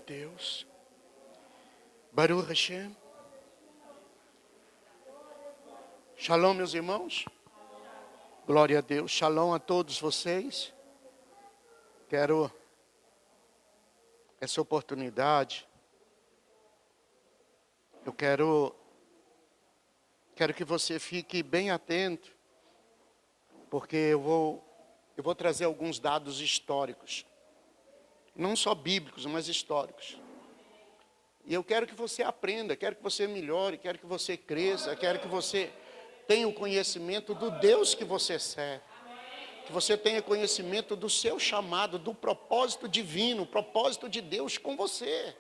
Deus. Baruch Hashem. Shalom, meus irmãos. Glória a Deus. Shalom a todos vocês. Quero essa oportunidade. Eu quero que você fique bem atento, porque eu vou trazer alguns dados históricos. Não só bíblicos, mas históricos. E eu quero que você aprenda, quero que você melhore, quero que você cresça, quero que você tenha o conhecimento do Deus que você serve. Que você tenha conhecimento do seu chamado, do propósito divino, o propósito de Deus com você.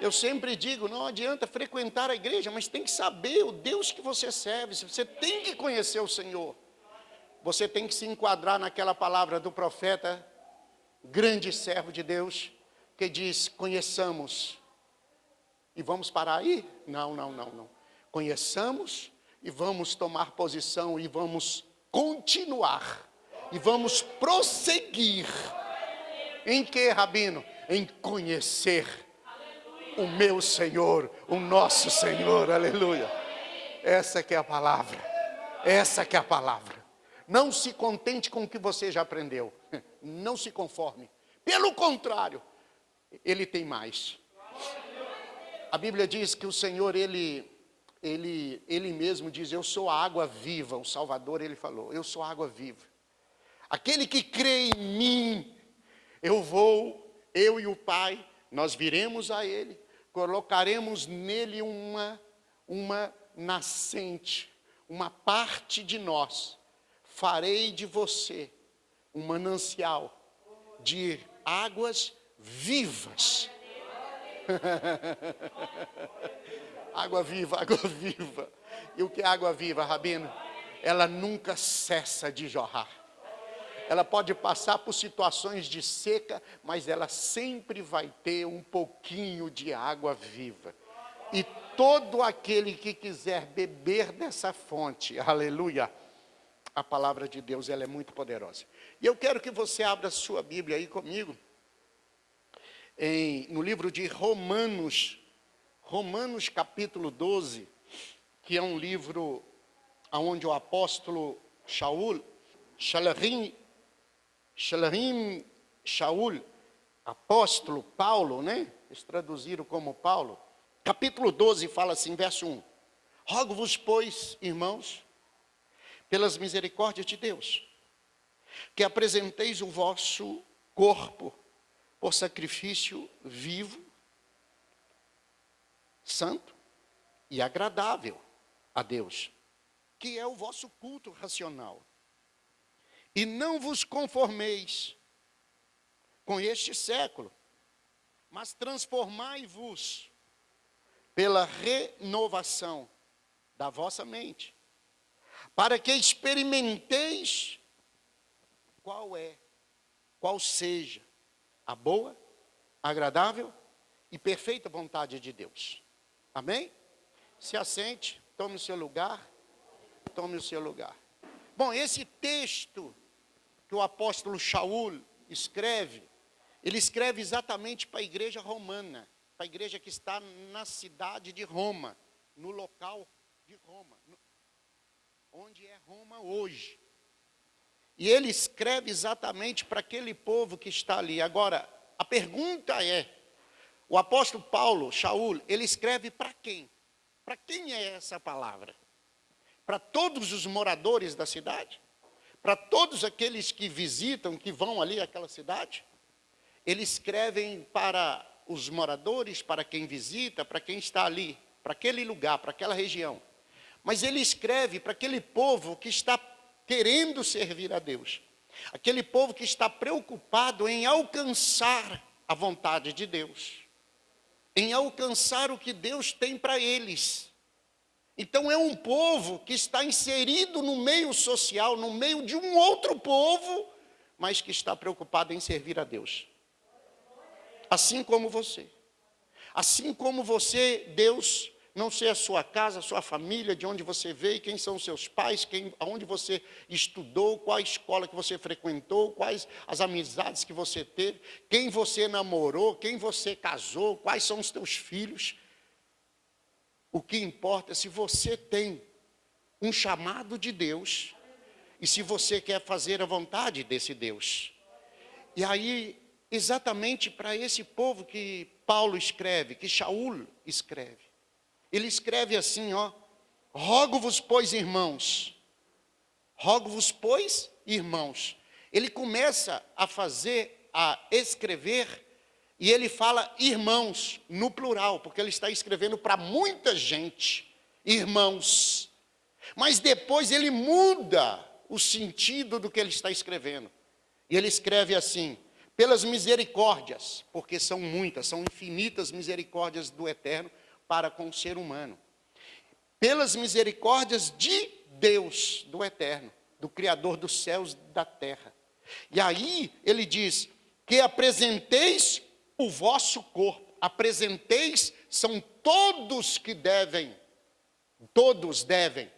Eu sempre digo, não adianta frequentar a igreja, mas tem que saber o Deus que você serve. Você tem que conhecer o Senhor. Você tem que se enquadrar naquela palavra do profeta, grande servo de Deus, que diz, conheçamos. E vamos parar aí? Não. Conheçamos e vamos tomar posição e vamos continuar. E vamos prosseguir. Em que, Rabino? Em conhecer o meu Senhor, o nosso Senhor, aleluia. Essa que é a palavra, essa que é a palavra. Não se contente com o que você já aprendeu, não se conforme. Pelo contrário, Ele tem mais. A Bíblia diz que o Senhor, Ele mesmo diz, eu sou a água viva, o Salvador, Ele falou, eu sou a água viva. Aquele que crê em mim, eu e o Pai, nós viremos a Ele, colocaremos nele uma nascente, uma parte de nós. Farei de você um manancial de águas vivas. Água viva, água viva. E o que é água viva, Rabino? Ela nunca cessa de jorrar. Ela pode passar por situações de seca, mas ela sempre vai ter um pouquinho de água viva. E todo aquele que quiser beber dessa fonte, aleluia, a palavra de Deus, ela é muito poderosa. E eu quero que você abra a sua Bíblia aí comigo, no livro de Romanos capítulo 12, que é um livro onde o apóstolo Shaul, apóstolo Paulo, né? Eles traduziram como Paulo. Capítulo 12 fala assim, verso 1. Rogo-vos, pois, irmãos, pelas misericórdias de Deus, que apresenteis o vosso corpo por sacrifício vivo, santo e agradável a Deus, que é o vosso culto racional. E não vos conformeis com este século, mas transformai-vos pela renovação da vossa mente, para que experimenteis qual seja a boa, agradável e perfeita vontade de Deus. Amém? Se assente, tome o seu lugar, Bom, esse texto que o apóstolo Shaul escreve, ele escreve exatamente para a igreja romana, para a igreja que está na cidade de Roma, no local de Roma, onde é Roma hoje. E ele escreve exatamente para aquele povo que está ali. Agora, a pergunta é, o apóstolo Paulo, Shaul, ele escreve para quem? Para quem é essa palavra? Para todos os moradores da cidade? Para todos aqueles que visitam, que vão ali àquela cidade? Eles escrevem para os moradores, para quem visita, para quem está ali, para aquele lugar, para aquela região. Mas ele escreve para aquele povo que está querendo servir a Deus. Aquele povo que está preocupado em alcançar a vontade de Deus. Em alcançar o que Deus tem para eles. Então é um povo que está inserido no meio social, no meio de um outro povo, mas que está preocupado em servir a Deus. Assim como você. Assim como você, Deus Não sei a sua casa, a sua família, de onde você veio, quem são seus pais, aonde você estudou, qual a escola que você frequentou, quais as amizades que você teve, quem você namorou, quem você casou, quais são os teus filhos. O que importa é se você tem um chamado de Deus e se você quer fazer a vontade desse Deus. E aí, exatamente para esse povo que Paulo escreve, que Shaul escreve. Ele escreve assim, ó: rogo-vos, pois, irmãos. Rogo-vos, pois, irmãos. Ele começa a escrever, e ele fala irmãos, no plural, porque ele está escrevendo para muita gente, irmãos. Mas depois ele muda o sentido do que ele está escrevendo. E ele escreve assim: pelas misericórdias, porque são muitas, são infinitas misericórdias do Eterno para com o ser humano. Pelas misericórdias de Deus, do Eterno, do Criador dos céus e da terra. E aí ele diz que apresenteis o vosso corpo. Apresenteis são todos que devem, todos devem,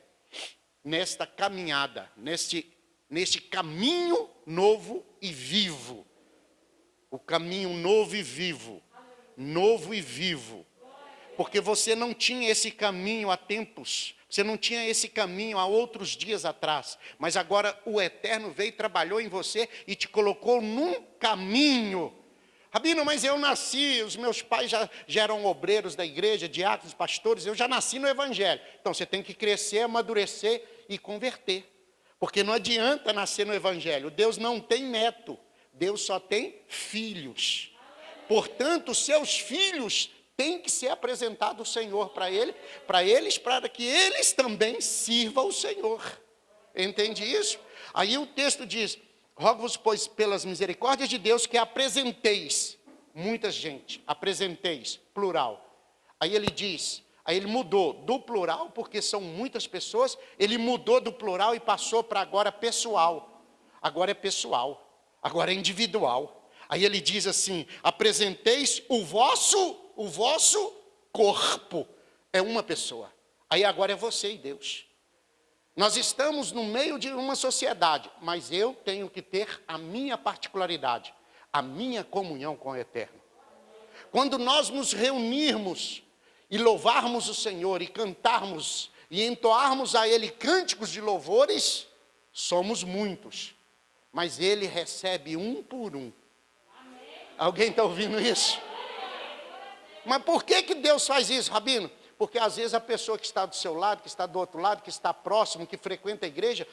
nesta caminhada, neste caminho novo e vivo. O caminho novo e vivo. Novo e vivo. Porque você não tinha esse caminho há tempos. Você não tinha esse caminho há outros dias atrás. Mas agora o Eterno veio e trabalhou em você e te colocou num caminho. Rabino, mas eu nasci, os meus pais já eram obreiros da igreja, diáconos, pastores, eu já nasci no Evangelho. Então você tem que crescer, amadurecer e converter. Porque não adianta nascer no Evangelho. Deus não tem neto, Deus só tem filhos. Portanto, seus filhos têm que ser apresentados ao Senhor para eles, para que eles também sirvam ao Senhor. Entende isso? Aí o texto diz: rogo-vos, pois, pelas misericórdias de Deus, que apresenteis, muita gente, apresenteis, plural. Aí ele diz, aí ele mudou do plural, porque são muitas pessoas, ele mudou do plural e passou para agora pessoal. Agora é pessoal, agora é individual. Aí ele diz assim: apresenteis o vosso corpo. É uma pessoa. Aí agora é você e Deus. Nós estamos no meio de uma sociedade, mas eu tenho que ter a minha particularidade, a minha comunhão com o Eterno. Quando nós nos reunirmos e louvarmos o Senhor e cantarmos e entoarmos a Ele cânticos de louvores, somos muitos, mas Ele recebe um por um. Alguém está ouvindo isso? Mas por que Deus faz isso, Rabino? Porque às vezes a pessoa que está do seu lado, que está do outro lado, que está próximo, que frequenta a igreja,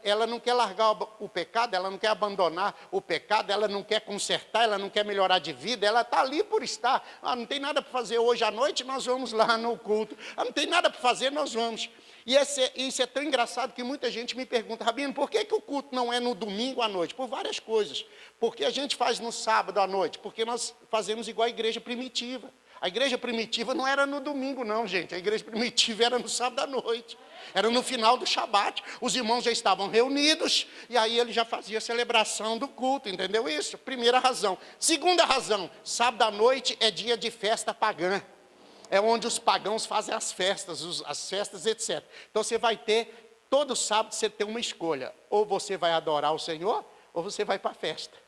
ela não quer largar o pecado, ela não quer abandonar o pecado, ela não quer consertar, ela não quer melhorar de vida, ela está ali por estar. Não tem nada para fazer hoje à noite, nós vamos lá no culto. Não tem nada para fazer, nós vamos. E isso é tão engraçado que muita gente me pergunta: Rabino, por que o culto não é no domingo à noite? Por várias coisas. Porque a gente faz no sábado à noite? Porque nós fazemos igual a igreja primitiva. A igreja primitiva não era no domingo não, gente. A igreja primitiva era no sábado à noite. Era no final do Shabat. Os irmãos já estavam reunidos e aí ele já fazia a celebração do culto, entendeu isso? Primeira razão. Segunda razão, sábado à noite é dia de festa pagã. É onde os pagãos fazem as festas, etc. Então você vai ter, todo sábado você tem uma escolha. Ou você vai adorar o Senhor, ou você vai para a festa.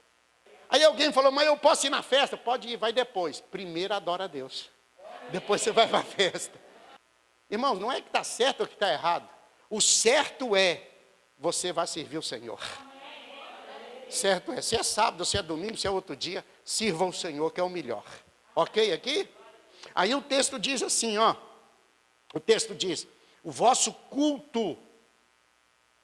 Aí alguém falou: mas eu posso ir na festa? Pode ir, vai depois. Primeiro adora a Deus. Depois você vai para a festa. Irmãos, não é que está certo ou que está errado. O certo é, você vai servir o Senhor. Certo é, se é sábado, se é domingo, se é outro dia, sirva o Senhor, que é o melhor. Ok aqui? Aí o texto diz assim, ó. O texto diz: o vosso culto,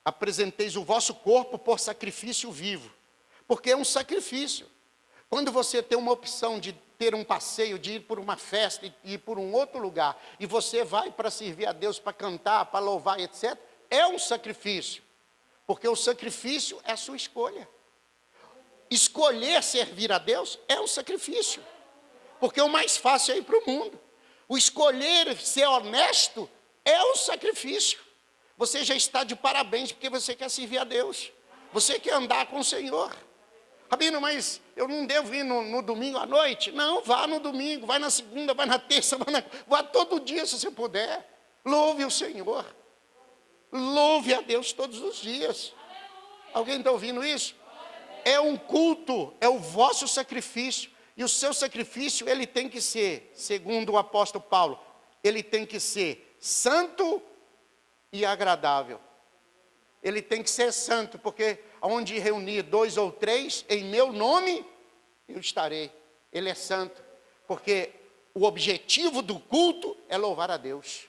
apresenteis o vosso corpo por sacrifício vivo. Porque é um sacrifício. Quando você tem uma opção de ter um passeio, de ir por uma festa e ir por um outro lugar, e você vai para servir a Deus, para cantar, para louvar, etc., é um sacrifício. Porque o sacrifício é a sua escolha. Escolher servir a Deus é um sacrifício. Porque o mais fácil é ir para o mundo. O escolher ser honesto é um sacrifício. Você já está de parabéns porque você quer servir a Deus. Você quer andar com o Senhor. Rabino, mas eu não devo ir no domingo à noite? Não, vá no domingo, vai na segunda, vai na terça, vá todo dia se você puder. Louve o Senhor. Louve a Deus todos os dias. Alguém está ouvindo isso? É um culto, é o vosso sacrifício. E o seu sacrifício, ele tem que ser, segundo o apóstolo Paulo, ele tem que ser santo e agradável. Ele tem que ser santo, porque onde reunir 2 ou 3, em meu nome, eu estarei. Ele é santo, porque o objetivo do culto é louvar a Deus.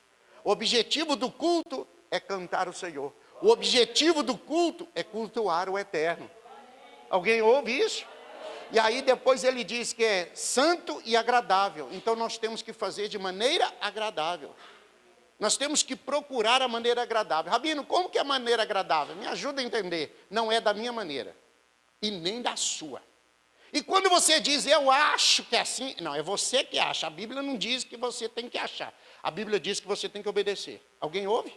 O objetivo do culto é cantar o Senhor. O objetivo do culto é cultuar o eterno. Alguém ouve isso? E aí depois ele diz que é santo e agradável. Então nós temos que fazer de maneira agradável. Nós temos que procurar a maneira agradável. Rabino, como que é a maneira agradável? Me ajuda a entender. Não é da minha maneira. E nem da sua. E quando você diz, eu acho que é assim. Não, é você que acha. A Bíblia não diz que você tem que achar. A Bíblia diz que você tem que obedecer. Alguém ouve?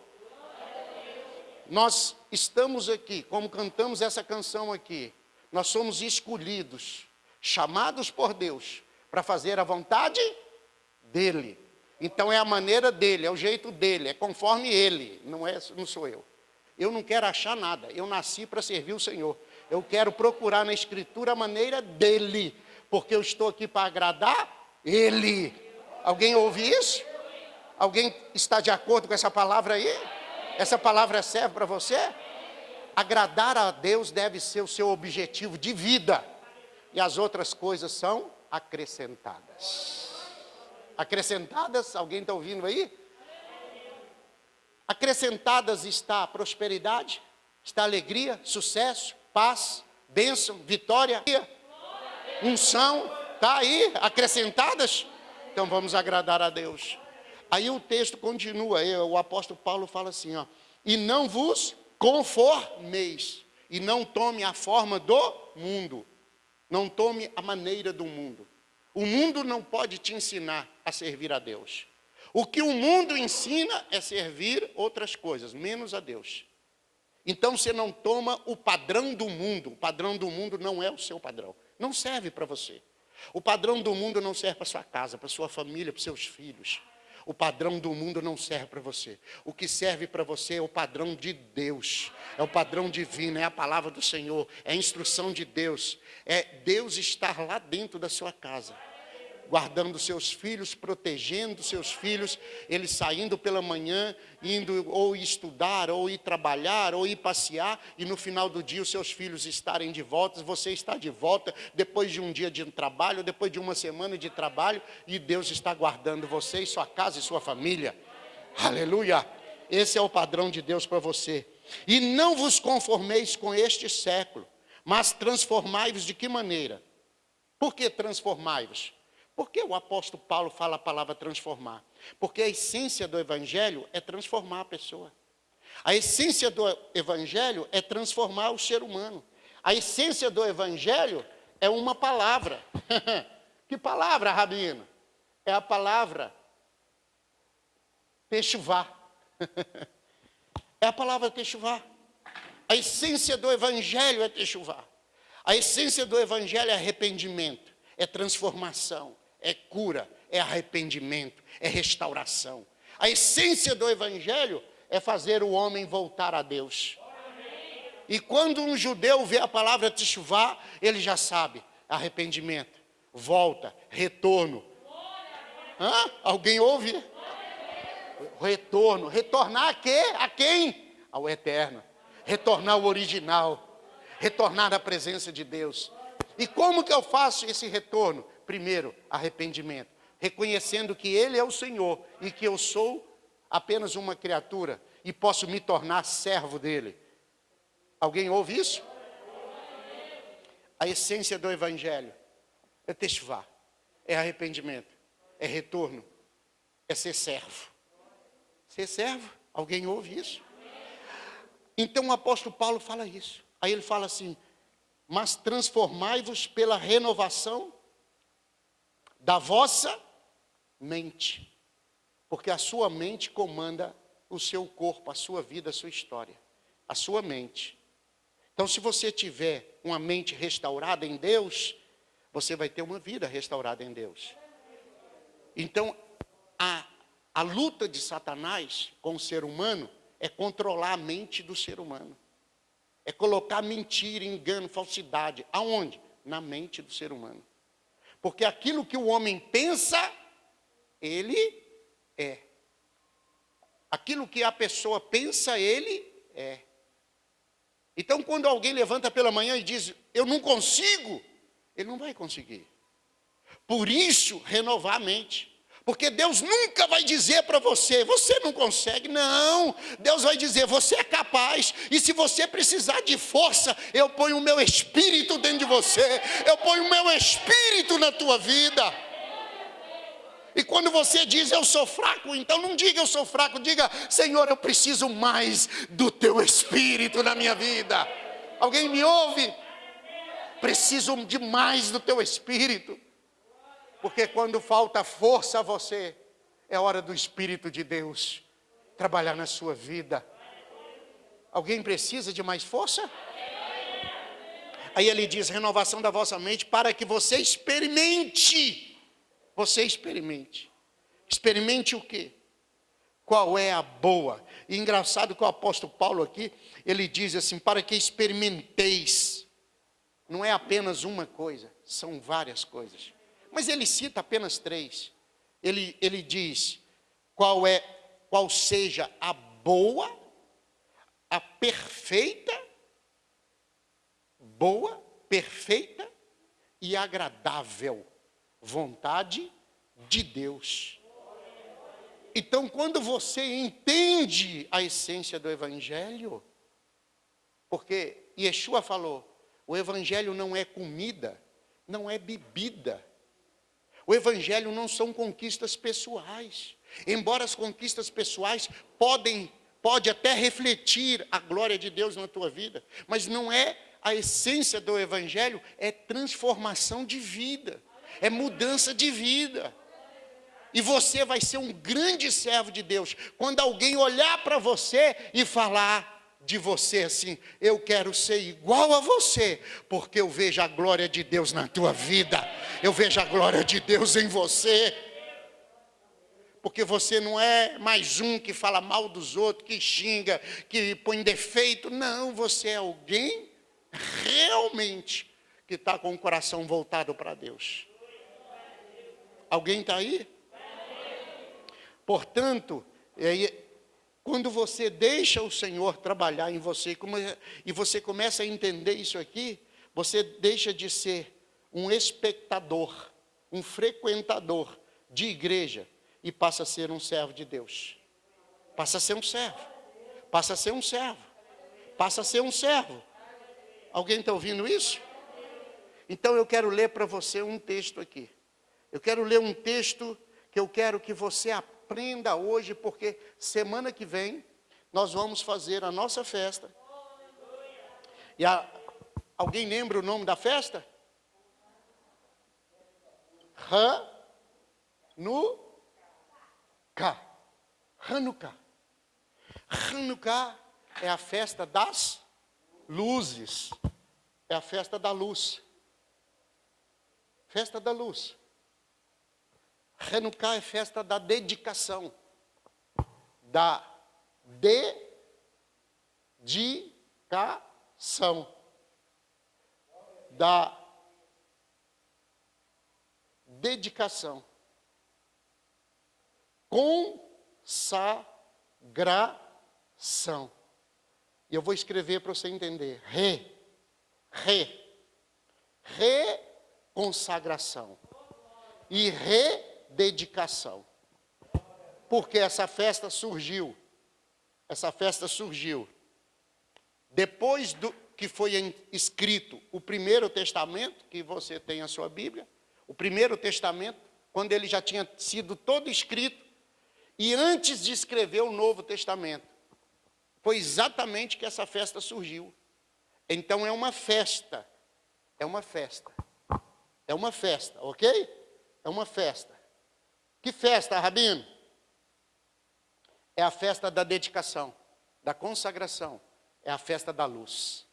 Nós estamos aqui, como cantamos essa canção aqui. Nós somos escolhidos, chamados por Deus, para fazer a vontade dEle. Então é a maneira dEle, é o jeito dEle, é conforme Ele, não sou eu. Eu não quero achar nada, eu nasci para servir o Senhor. Eu quero procurar na Escritura a maneira dEle, porque eu estou aqui para agradar Ele. Alguém ouve isso? Alguém está de acordo com essa palavra aí? Essa palavra serve para você? Agradar a Deus deve ser o seu objetivo de vida. E as outras coisas são acrescentadas. Acrescentadas, alguém está ouvindo aí? Acrescentadas está a prosperidade, está a alegria, sucesso, paz, bênção, vitória, unção. Está aí, acrescentadas? Então vamos agradar a Deus. Aí o texto continua, aí o apóstolo Paulo fala assim, ó, e não vos conformeis, e não tome a forma do mundo, não tome a maneira do mundo. O mundo não pode te ensinar a servir a Deus. O que o mundo ensina é servir outras coisas, menos a Deus. Então você não toma o padrão do mundo. O padrão do mundo não é o seu padrão. Não serve para você. O padrão do mundo não serve para sua casa, para sua família, para seus filhos. O padrão do mundo não serve para você. O que serve para você é o padrão de Deus. É o padrão divino, é a palavra do Senhor, é a instrução de Deus. É Deus estar lá dentro da sua casa, guardando seus filhos, protegendo seus filhos, eles saindo pela manhã, indo ou estudar, ou ir trabalhar, ou ir passear, e no final do dia os seus filhos estarem de volta, você está de volta, depois de um dia de trabalho, depois de uma semana de trabalho, e Deus está guardando você e sua casa e sua família. Aleluia! Esse é o padrão de Deus para você. E não vos conformeis com este século, mas transformai-vos de que maneira? Por que transformai-vos? Por que o apóstolo Paulo fala a palavra transformar? Porque a essência do evangelho é transformar a pessoa. A essência do evangelho é transformar o ser humano. A essência do evangelho é uma palavra. Que palavra, Rabino? É a palavra techuvá. É a palavra techuvá. A essência do evangelho é techuvá. A essência do evangelho é arrependimento, é transformação, é cura, é arrependimento, é restauração. A essência do evangelho é fazer o homem voltar a Deus. E quando um judeu vê a palavra techuvá, ele já sabe, arrependimento, volta, retorno. Hã? Alguém ouve? Retorno. Retornar a quê? A quem? Ao eterno. Retornar ao original. Retornar à presença de Deus. E como que eu faço esse retorno? Primeiro, arrependimento. Reconhecendo que Ele é o Senhor e que eu sou apenas uma criatura e posso me tornar servo dEle. Alguém ouve isso? A essência do Evangelho é techuvá, é arrependimento, é retorno, é ser servo. Ser servo? Alguém ouve isso? Então o apóstolo Paulo fala isso. Aí ele fala assim, mas transformai-vos pela renovação da vossa mente. Porque a sua mente comanda o seu corpo, a sua vida, a sua história. A sua mente. Então, se você tiver uma mente restaurada em Deus, você vai ter uma vida restaurada em Deus. Então, a luta de Satanás com o ser humano é controlar a mente do ser humano. É colocar mentira, engano, falsidade. Aonde? Na mente do ser humano. Porque aquilo que o homem pensa, ele é. Aquilo que a pessoa pensa, ele é. Então, quando alguém levanta pela manhã e diz, eu não consigo, ele não vai conseguir. Por isso, renovar a mente. Porque Deus nunca vai dizer para você, você não consegue. Não, Deus vai dizer, você é capaz. E se você precisar de força, eu ponho o meu espírito dentro de você. Eu ponho o meu espírito na tua vida. E quando você diz, eu sou fraco, então não diga eu sou fraco. Diga, Senhor, eu preciso mais do teu espírito na minha vida. Alguém me ouve? Preciso de mais do teu espírito. Porque quando falta força a você, é hora do Espírito de Deus trabalhar na sua vida. Alguém precisa de mais força? Aí ele diz, renovação da vossa mente, para que você experimente. Você experimente. Experimente o quê? Qual é a boa? E engraçado que o apóstolo Paulo aqui, ele diz assim, para que experimenteis. Não é apenas uma coisa, são várias coisas. Mas ele cita apenas 3. Ele diz, qual seja a boa, a perfeita e agradável vontade de Deus. Então, quando você entende a essência do Evangelho, porque Yeshua falou, o Evangelho não é comida, não é bebida. O Evangelho não são conquistas pessoais. Embora as conquistas pessoais pode até refletir a glória de Deus na tua vida, mas não é a essência do Evangelho, é transformação de vida, é mudança de vida. E você vai ser um grande servo de Deus, quando alguém olhar para você e falar de você assim, eu quero ser igual a você, porque eu vejo a glória de Deus na tua vida, eu vejo a glória de Deus em você, porque você não é mais um que fala mal dos outros, que xinga, que põe defeito, não, você é alguém realmente que está com o coração voltado para Deus. Alguém está aí? Portanto, quando você deixa o Senhor trabalhar em você, e você começa a entender isso aqui, você deixa de ser um espectador, um frequentador de igreja, e passa a ser um servo de Deus. Passa a ser um servo. Passa a ser um servo. Passa a ser um servo. Alguém está ouvindo isso? Então eu quero ler para você um texto aqui. Eu quero ler um texto que eu quero que você aprenda hoje, porque semana que vem nós vamos fazer a nossa festa. E alguém lembra o nome da festa? Hanukkah. Hanukkah é a festa das luzes. É a festa da luz. Festa da luz. Hanukkah é festa da dedicação. Da dedicação. Da dedicação. Consagração. E eu vou escrever para você entender. Reconsagração. E rededicação. Porque essa festa surgiu. Depois que foi escrito o primeiro testamento, que você tem a sua Bíblia, o primeiro testamento, quando ele já tinha sido todo escrito, e antes de escrever o Novo Testamento, foi exatamente que essa festa surgiu. Então é uma festa, ok? É uma festa. Que festa, Rabino? É a festa da dedicação, da consagração, é a festa da luz.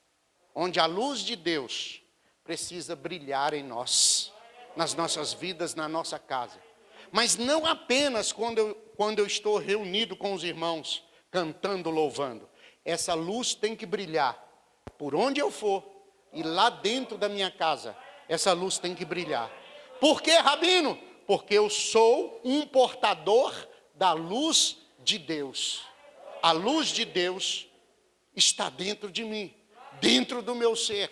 onde a luz de Deus precisa brilhar em nós, nas nossas vidas, na nossa casa. Mas não apenas quando eu estou reunido com os irmãos, cantando, louvando. Essa luz tem que brilhar por onde eu for e lá dentro da minha casa. Essa luz tem que brilhar. Por quê, Rabino? Porque eu sou um portador da luz de Deus. A luz de Deus está dentro de mim, dentro do meu ser.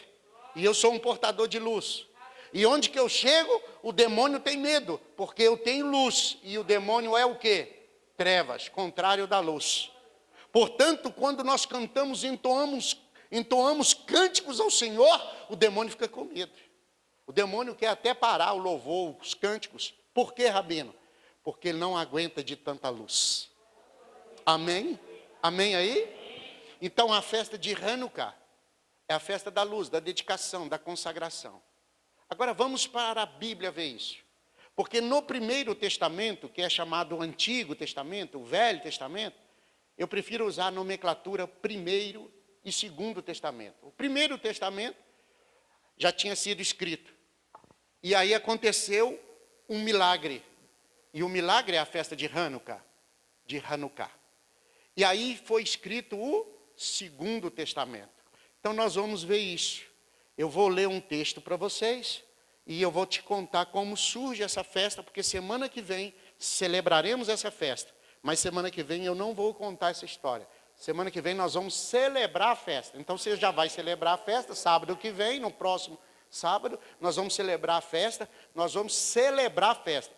E eu sou um portador de luz. E onde que eu chego, o demônio tem medo, porque eu tenho luz. E o demônio é o quê? Trevas, contrário da luz. Portanto, quando nós cantamos, entoamos cânticos ao Senhor, o demônio fica com medo. O demônio quer até parar o louvor, os cânticos. Por quê, Rabino? Porque ele não aguenta de tanta luz. Amém? Amém aí? Então a festa de Hanukkah é a festa da luz, da dedicação, da consagração. Agora vamos para a Bíblia ver isso. Porque no Primeiro Testamento, que é chamado o Antigo Testamento, o Velho Testamento, eu prefiro usar a nomenclatura Primeiro e Segundo Testamento. O Primeiro Testamento já tinha sido escrito. E aí aconteceu um milagre. E o milagre é a festa de Hanukkah. E aí foi escrito o Segundo Testamento. Então nós vamos ver isso. Eu vou ler um texto para vocês e eu vou te contar como surge essa festa, porque semana que vem celebraremos essa festa. Mas semana que vem eu não vou contar essa história. Semana que vem nós vamos celebrar a festa. Então você já vai celebrar a festa, sábado que vem, no próximo sábado, nós vamos celebrar a festa,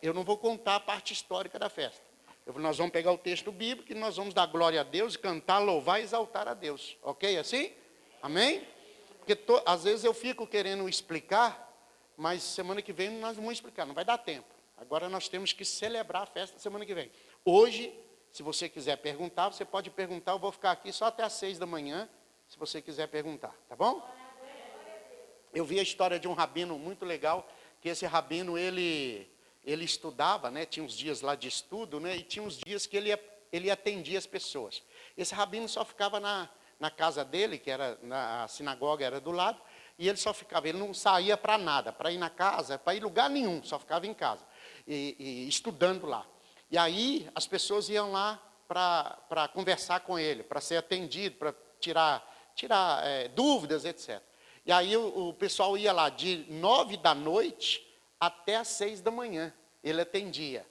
Eu não vou contar a parte histórica da festa. Nós vamos pegar o texto bíblico e nós vamos dar glória a Deus, cantar, louvar e exaltar a Deus. Ok? Assim? Amém? Porque às vezes eu fico querendo explicar, mas semana que vem nós não vamos explicar, não vai dar tempo. Agora nós temos que celebrar a festa semana que vem. Hoje, se você quiser perguntar, você pode perguntar, eu vou ficar aqui só até às 6 da manhã, se você quiser perguntar, tá bom? Eu vi a história de um rabino muito legal, que esse rabino, ele estudava, né? Tinha uns dias lá de estudo, né? E tinha uns dias que ele atendia as pessoas. Esse rabino só ficava na casa dele, que era a sinagoga era do lado, e ele só ficava, ele não saía para nada, para ir na casa, para ir lugar nenhum, só ficava em casa, e estudando lá. E aí as pessoas iam lá para conversar com ele, para ser atendido, para tirar dúvidas, etc. E aí o pessoal ia lá de 9 da noite até às 6 da manhã. Ele atendia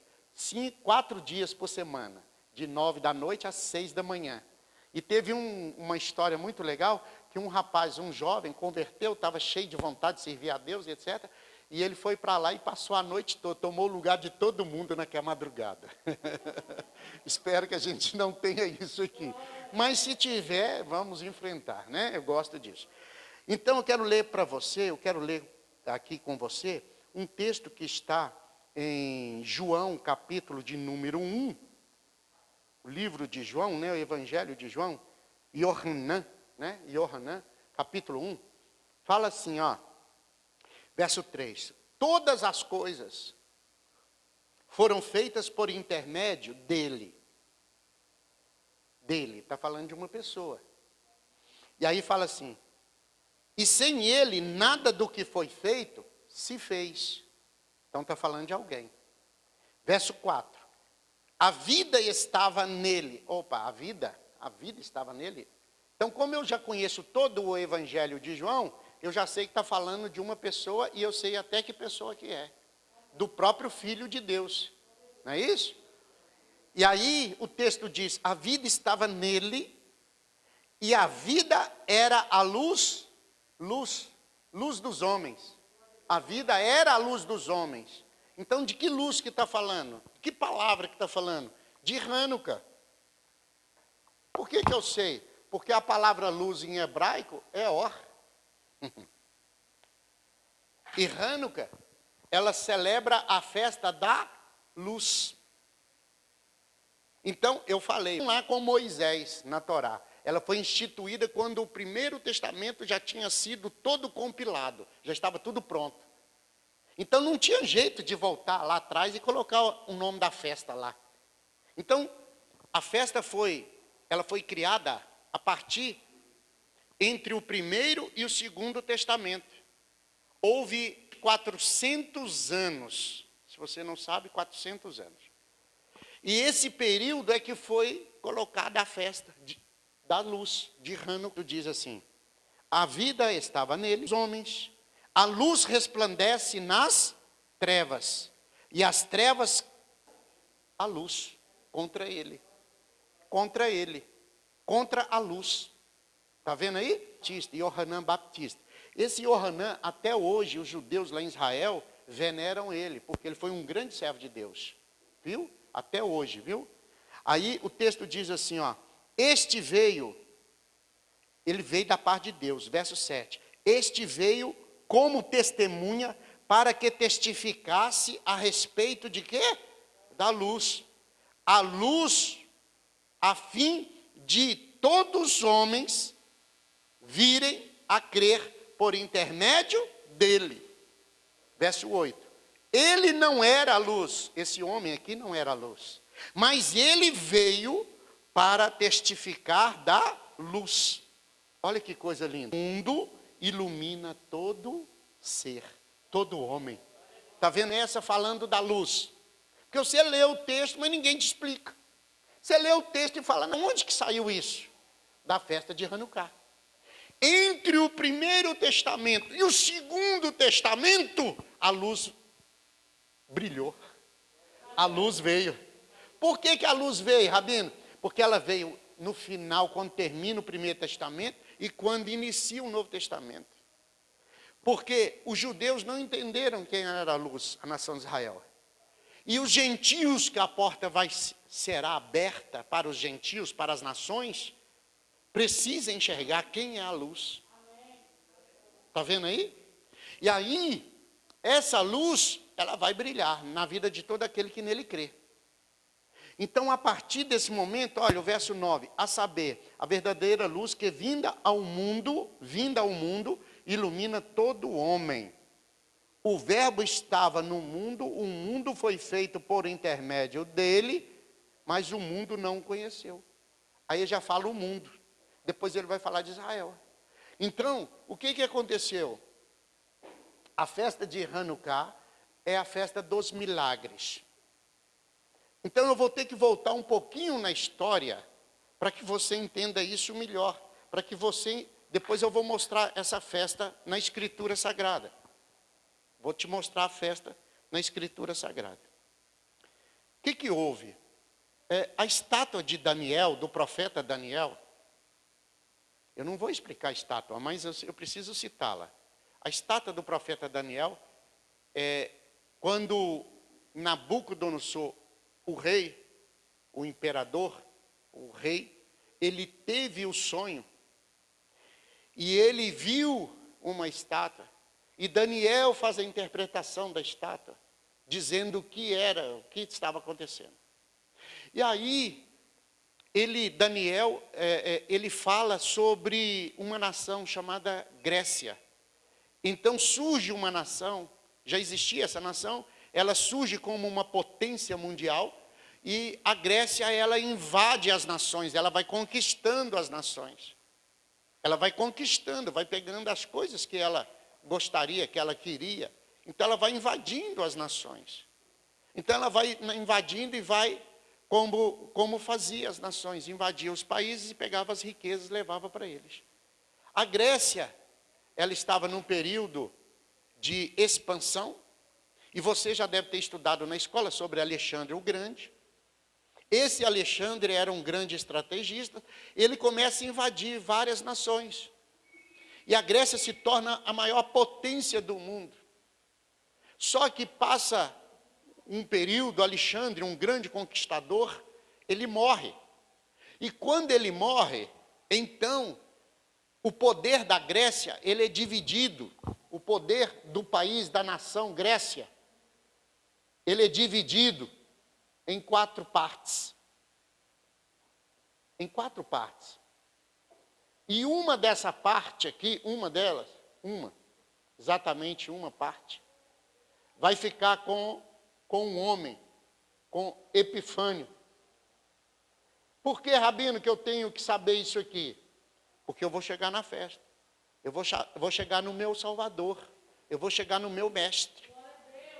4 dias por semana, de 9 da noite às 6 da manhã. E teve uma história muito legal, que um rapaz, um jovem, converteu, estava cheio de vontade de servir a Deus, etc. E ele foi para lá e passou a noite toda, tomou o lugar de todo mundo naquela madrugada. Espero que a gente não tenha isso aqui. Mas se tiver, vamos enfrentar, né? Eu gosto disso. Então eu quero ler para você, eu quero ler aqui com você, um texto que está em João, capítulo de número 1. O livro de João, né, o Evangelho de João, Yohanan, né, Yohanan, capítulo 1, fala assim, ó, verso 3. Todas as coisas foram feitas por intermédio dele. Dele, está falando de uma pessoa. E aí fala assim, e sem ele nada do que foi feito se fez. Então está falando de alguém. Verso 4. A vida estava nele. Opa, a vida estava nele. Então, como eu já conheço todo o Evangelho de João, eu já sei que está falando de uma pessoa e eu sei até que pessoa que é. Do próprio Filho de Deus. Não é isso? E aí o texto diz, a vida estava nele e a vida era a luz dos homens. A vida era a luz dos homens. Então, de que luz que está falando? De que palavra que está falando? De Hanukkah. Por que eu sei? Porque a palavra luz em hebraico é Or. E Hanukkah, ela celebra a festa da luz. Então, eu falei lá com Moisés, na Torá. Ela foi instituída quando o Primeiro Testamento já tinha sido todo compilado. Já estava tudo pronto. Então não tinha jeito de voltar lá atrás e colocar o nome da festa lá. Então, a festa foi criada a partir entre o primeiro e o segundo testamento. Houve 400 anos. Se você não sabe, 400 anos. E esse período é que foi colocada a festa da luz de Hanukkah. Diz assim: a vida estava nele, os homens, a luz resplandece nas trevas, e as trevas, a luz, contra ele, contra a luz. Está vendo aí? Yohanan Baptista. Esse Yohanan, até hoje, os judeus lá em Israel veneram ele, porque ele foi um grande servo de Deus. Viu? Até hoje, viu? Aí o texto diz assim, ó: este veio, ele veio da parte de Deus, verso 7. Este veio como testemunha para que testificasse a respeito de quê? Da luz. A luz, a fim de todos os homens virem a crer por intermédio dele. Verso 8. Ele não era a luz, esse homem aqui não era a luz, mas ele veio para testificar da luz. Olha que coisa linda. O mundo ilumina todo ser, todo homem. Está vendo essa falando da luz? Porque você lê o texto, mas ninguém te explica. Você lê o texto e fala, onde que saiu isso? Da festa de Hanukkah. Entre o primeiro testamento e o segundo testamento, a luz brilhou. A luz veio. Por que que a luz veio, Rabino? Porque ela veio no final, quando termina o primeiro testamento e quando inicia o novo testamento. Porque os judeus não entenderam quem era a luz, a nação de Israel. E os gentios, que a porta será aberta para os gentios, para as nações, precisa enxergar quem é a luz. Está vendo aí? E aí, essa luz, ela vai brilhar na vida de todo aquele que nele crê. Então, a partir desse momento, olha o verso 9, a saber, a verdadeira luz que vinda ao mundo, ilumina todo homem. O verbo estava no mundo, o mundo foi feito por intermédio dele, mas o mundo não o conheceu. Aí ele já fala o mundo. Depois ele vai falar de Israel. Então, o que aconteceu? A festa de Hanukkah é a festa dos milagres. Então eu vou ter que voltar um pouquinho na história para que você entenda isso melhor. Para que você, depois eu vou mostrar essa festa na Escritura Sagrada. Vou te mostrar a festa na Escritura Sagrada. O que houve? A estátua de Daniel, do profeta Daniel, eu não vou explicar a estátua, mas eu preciso citá-la. A estátua do profeta Daniel, quando Nabucodonosor, o rei, o imperador, o rei, ele teve o sonho, e ele viu uma estátua, e Daniel faz a interpretação da estátua, dizendo o que era, o que estava acontecendo. E aí, Daniel, ele fala sobre uma nação chamada Grécia. Então surge uma nação, já existia essa nação, ela surge como uma potência mundial, e a Grécia, ela invade as nações, ela vai conquistando as nações. Ela vai conquistando, vai pegando as coisas que ela gostaria, que ela queria. Então ela vai invadindo as nações. Então ela vai invadindo e vai, como fazia as nações, invadia os países e pegava as riquezas e levava para eles. A Grécia, ela estava num período de expansão, e você já deve ter estudado na escola sobre Alexandre o Grande. Esse Alexandre era um grande estrategista, ele começa a invadir várias nações. E a Grécia se torna a maior potência do mundo. Só que passa um período, Alexandre, um grande conquistador, ele morre. E quando ele morre, então, o poder da Grécia, ele é dividido. O poder do país, da nação Grécia, ele é dividido em 4 partes. Em 4 partes. E uma dessa parte aqui, exatamente uma parte, vai ficar com um homem, com Epifânio. Por que, Rabino, que eu tenho que saber isso aqui? Porque eu vou chegar na festa. Eu vou chegar no meu Salvador. Eu vou chegar no meu mestre.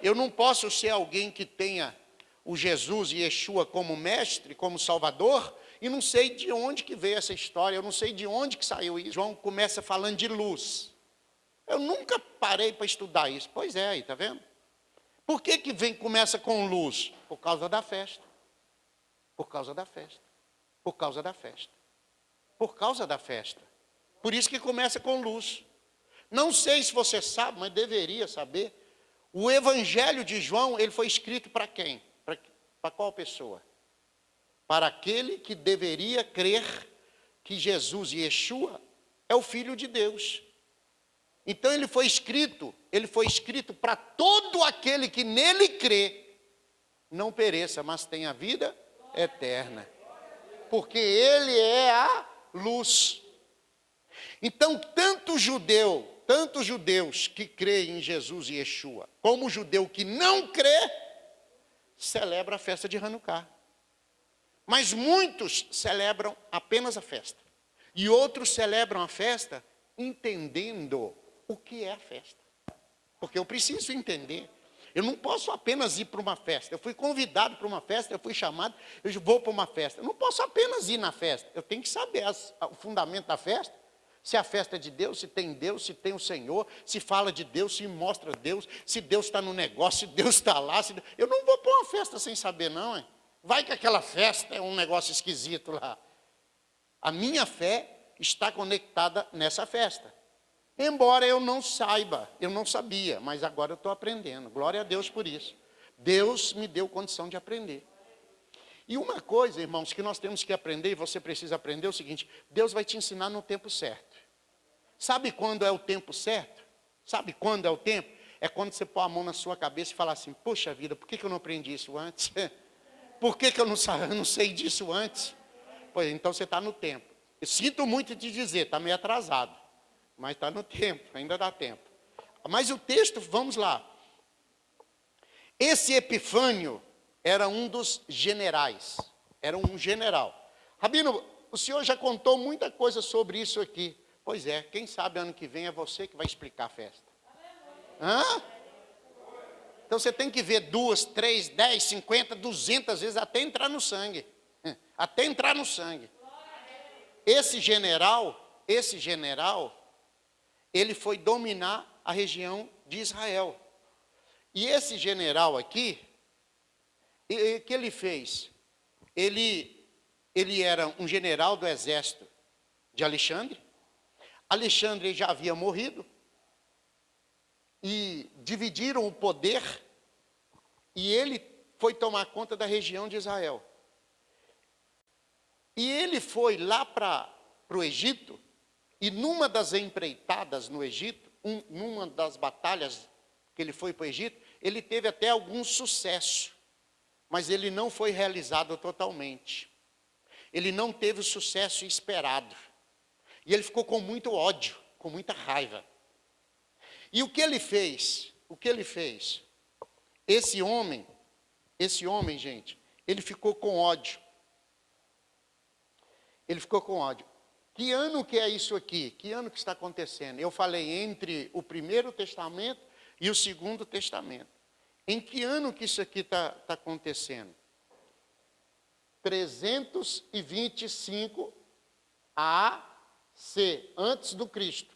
Eu não posso ser alguém que tenha o Jesus e Yeshua como mestre, como Salvador, e não sei de onde que veio essa história, eu não sei de onde que saiu isso. João começa falando de luz. Eu nunca parei para estudar isso. Pois é, aí, tá vendo? Por que começa com luz? Por causa da festa. Por causa da festa. Por causa da festa. Por causa da festa. Por isso que começa com luz. Não sei se você sabe, mas deveria saber. O Evangelho de João, ele foi escrito para quem? Para qual pessoa? Para aquele que deveria crer que Jesus, Yeshua, é o Filho de Deus. Então ele foi escrito para todo aquele que nele crê, não pereça, mas tenha vida eterna. Porque ele é a luz. Então, tanto judeus que creem em Jesus e Yeshua, como o judeu que não crê, celebra a festa de Hanukkah. Mas muitos celebram apenas a festa. E outros celebram a festa entendendo o que é a festa. Porque eu preciso entender. Eu não posso apenas ir para uma festa. Eu fui convidado para uma festa, eu fui chamado, eu vou para uma festa. Eu não posso apenas ir na festa. Eu tenho que saber o fundamento da festa. Se a festa é de Deus, se tem o Senhor, se fala de Deus, se mostra Deus, se Deus está no negócio, se Deus está lá. Eu não vou para uma festa sem saber, não. Hein? Vai que aquela festa é um negócio esquisito lá. A minha fé está conectada nessa festa. Embora eu não saiba, eu não sabia, mas agora eu estou aprendendo. Glória a Deus por isso. Deus me deu condição de aprender. E uma coisa, irmãos, que nós temos que aprender, e você precisa aprender, é o seguinte: Deus vai te ensinar no tempo certo. Sabe quando é o tempo certo? Sabe quando é o tempo? É quando você põe a mão na sua cabeça e fala assim: poxa vida, por que eu não aprendi isso antes? Por que eu não sei disso antes? Pois então você está no tempo. Eu sinto muito te dizer, está meio atrasado. Mas está no tempo, ainda dá tempo. Mas o texto, vamos lá. Esse Epifânio era um dos generais. Era um general. Rabino, o senhor já contou muita coisa sobre isso aqui. Pois é, quem sabe ano que vem é você que vai explicar a festa. Hã? Então você tem que ver 2, 3, 10, 50, 200 vezes até entrar no sangue. Até entrar no sangue. Esse general, ele foi dominar a região de Israel. E esse general aqui, o que ele fez? Ele era um general do exército de Alexandre. Alexandre já havia morrido. E dividiram o poder. E ele foi tomar conta da região de Israel. E ele foi lá para o Egito. E numa das empreitadas no Egito, numa das batalhas que ele foi para o Egito, ele teve até algum sucesso. Mas ele não foi realizado totalmente. Ele não teve o sucesso esperado. E ele ficou com muito ódio, com muita raiva. E o que ele fez? Esse homem, gente, ele ficou com ódio. Que ano que é isso aqui? Que ano que está acontecendo? Eu falei entre o Primeiro Testamento e o Segundo Testamento. Em que ano que isso aqui está acontecendo? 325 AC, antes do Cristo.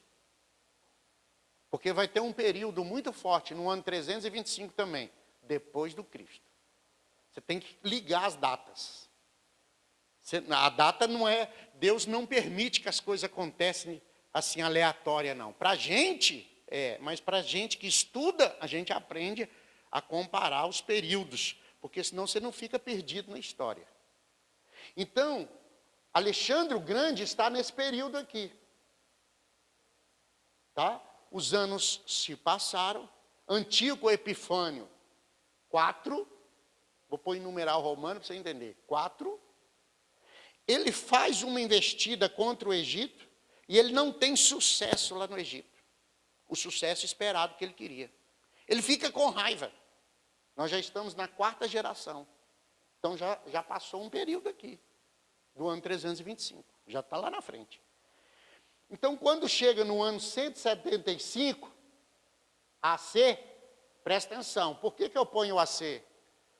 Porque vai ter um período muito forte, no ano 325 também, depois do Cristo. Você tem que ligar as datas. A data não é... Deus não permite que as coisas aconteçam assim, aleatória, não. Para a gente, mas para a gente que estuda, a gente aprende a comparar os períodos, porque senão você não fica perdido na história. Então, Alexandre o Grande está nesse período aqui. Tá? Os anos se passaram. Antíoco Epifânio, 4. Vou pôr em numeral romano para você entender. 4. Ele faz uma investida contra o Egito e ele não tem sucesso lá no Egito. O sucesso esperado que ele queria. Ele fica com raiva. Nós já estamos na 4ª geração. Então já passou um período aqui, do ano 325. Já está lá na frente. Então, quando chega no ano 175, AC, presta atenção, por que eu ponho o AC?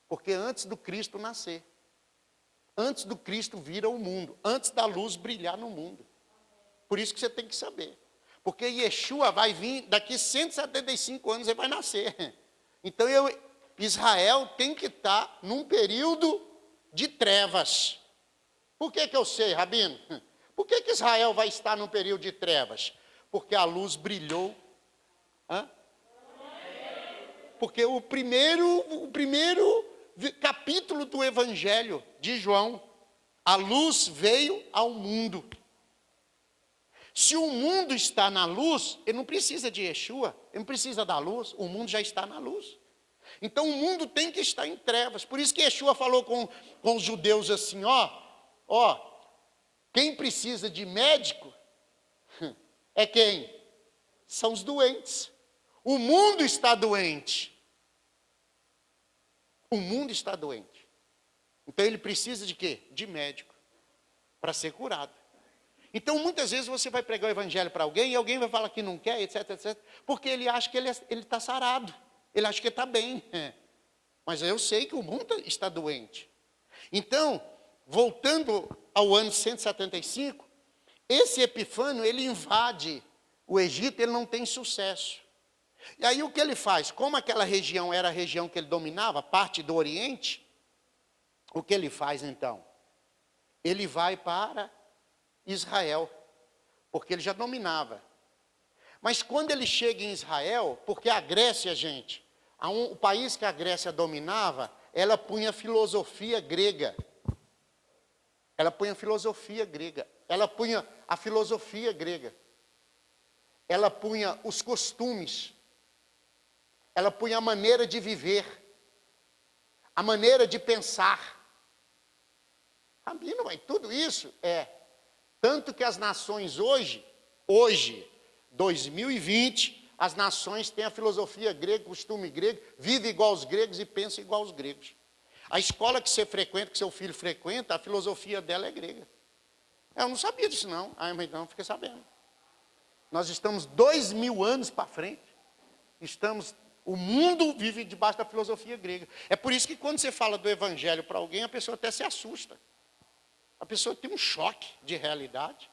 Porque antes do Cristo nascer, antes do Cristo vir ao mundo, antes da luz brilhar no mundo. Por isso que você tem que saber. Porque Yeshua vai vir, daqui 175 anos ele vai nascer. Então Israel tem que estar num período de trevas. Por que eu sei, Rabino? Por que Israel vai estar num período de trevas? Porque a luz brilhou. Hã? Porque o primeiro capítulo do Evangelho de João, a luz veio ao mundo. Se o mundo está na luz, ele não precisa de Yeshua, ele não precisa da luz, o mundo já está na luz. Então o mundo tem que estar em trevas. Por isso que Yeshua falou com os judeus assim, quem precisa de médico é quem? São os doentes. O mundo está doente. O mundo está doente. Então ele precisa de quê? De médico, para ser curado. Então muitas vezes você vai pregar o evangelho para alguém e alguém vai falar que não quer, etc, etc, porque ele acha que ele está sarado, ele acha que está bem. Mas eu sei que o mundo está doente. Então, voltando ao ano 175, esse Epifânio, ele invade o Egito, ele não tem sucesso. E aí o que ele faz? Como aquela região era a região que ele dominava, parte do Oriente, o que ele faz então? Ele vai para Israel, porque ele já dominava. Mas quando ele chega em Israel, porque a Grécia, gente, o país que a Grécia dominava, ela punha filosofia grega. Ela punha a filosofia grega. Ela punha a filosofia grega. Ela punha os costumes. Ela punha a maneira de viver. A maneira de pensar. Rabino, mas tudo isso é. Tanto que as nações hoje, 2020, as nações têm a filosofia grega, costume grego, vive igual aos gregos e pensa igual aos gregos. A escola que você frequenta, que seu filho frequenta, a filosofia dela é grega. Eu não sabia disso não, mas não fiquei sabendo. Nós estamos 2000 anos para frente. O mundo vive debaixo da filosofia grega. É por isso que quando você fala do evangelho para alguém, a pessoa até se assusta. A pessoa tem um choque de realidade.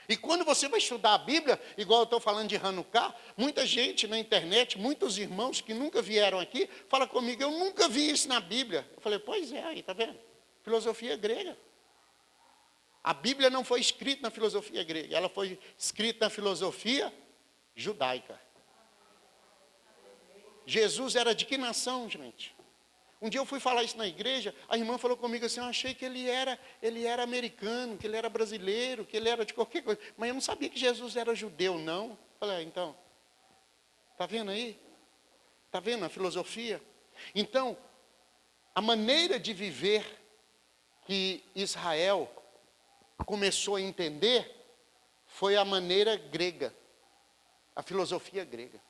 E quando você vai estudar a Bíblia, igual eu estou falando de Hanukkah, muita gente na internet, muitos irmãos que nunca vieram aqui, fala comigo, eu nunca vi isso na Bíblia. Eu falei, pois é, aí, tá vendo? Filosofia grega. A Bíblia não foi escrita na filosofia grega, ela foi escrita na filosofia judaica. Jesus era de que nação, gente? Um dia eu fui falar isso na igreja, a irmã falou comigo assim, eu achei que ele era americano, que ele era brasileiro, que ele era de qualquer coisa. Mas eu não sabia que Jesus era judeu, não. Eu falei, então, está vendo aí? Está vendo a filosofia? Então, a maneira de viver que Israel começou a entender foi a maneira grega, a filosofia grega.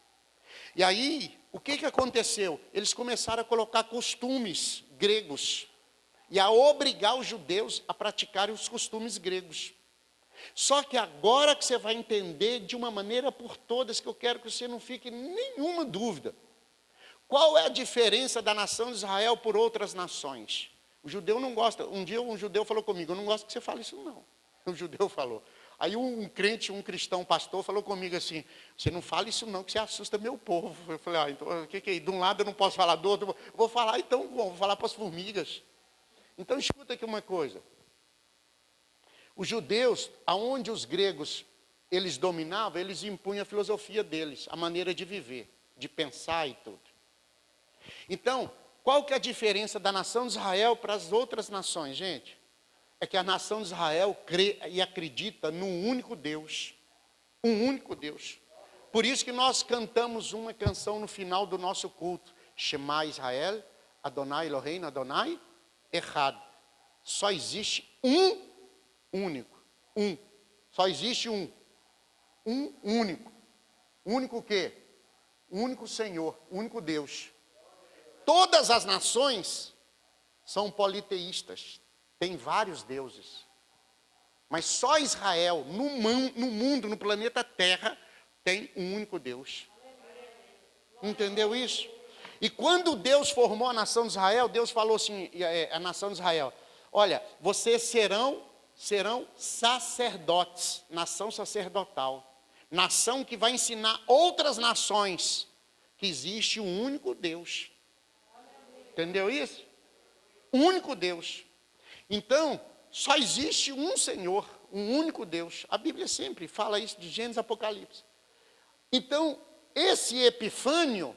E aí, o que aconteceu? Eles começaram a colocar costumes gregos e a obrigar os judeus a praticarem os costumes gregos. Só que agora que você vai entender de uma maneira por todas, que eu quero que você não fique nenhuma dúvida. Qual é a diferença da nação de Israel por outras nações? O judeu não gosta. Um dia um judeu falou comigo, eu não gosto que você fale isso não. O judeu falou. Aí um crente, um cristão pastor falou comigo assim, você não fala isso não, que você assusta meu povo. Eu falei, então o que é? De um lado eu não posso falar do outro, eu vou falar então, vou falar para as formigas. Então escuta aqui uma coisa. Os judeus, aonde os gregos, eles dominavam, eles impunham a filosofia deles, a maneira de viver, de pensar e tudo. Então, qual que é a diferença da nação de Israel para as outras nações, gente? É que a nação de Israel crê e acredita num único Deus. Um único Deus. Por isso que nós cantamos uma canção no final do nosso culto. Shema Israel, Adonai Eloheinu, Adonai Echad. Só existe um único. Um. Só existe um. Um único. Único o quê? Único Senhor, único Deus. Todas as nações são politeístas. Tem vários deuses. Mas só Israel, no mundo, no planeta Terra, tem um único Deus. Entendeu isso? E quando Deus formou a nação de Israel, Deus falou assim, a nação de Israel, olha, vocês serão sacerdotes, nação sacerdotal, nação que vai ensinar outras nações que existe um único Deus. Entendeu isso? Um único Deus. Então, só existe um Senhor, um único Deus. A Bíblia sempre fala isso de Gênesis e Apocalipse. Então, esse Epifânio,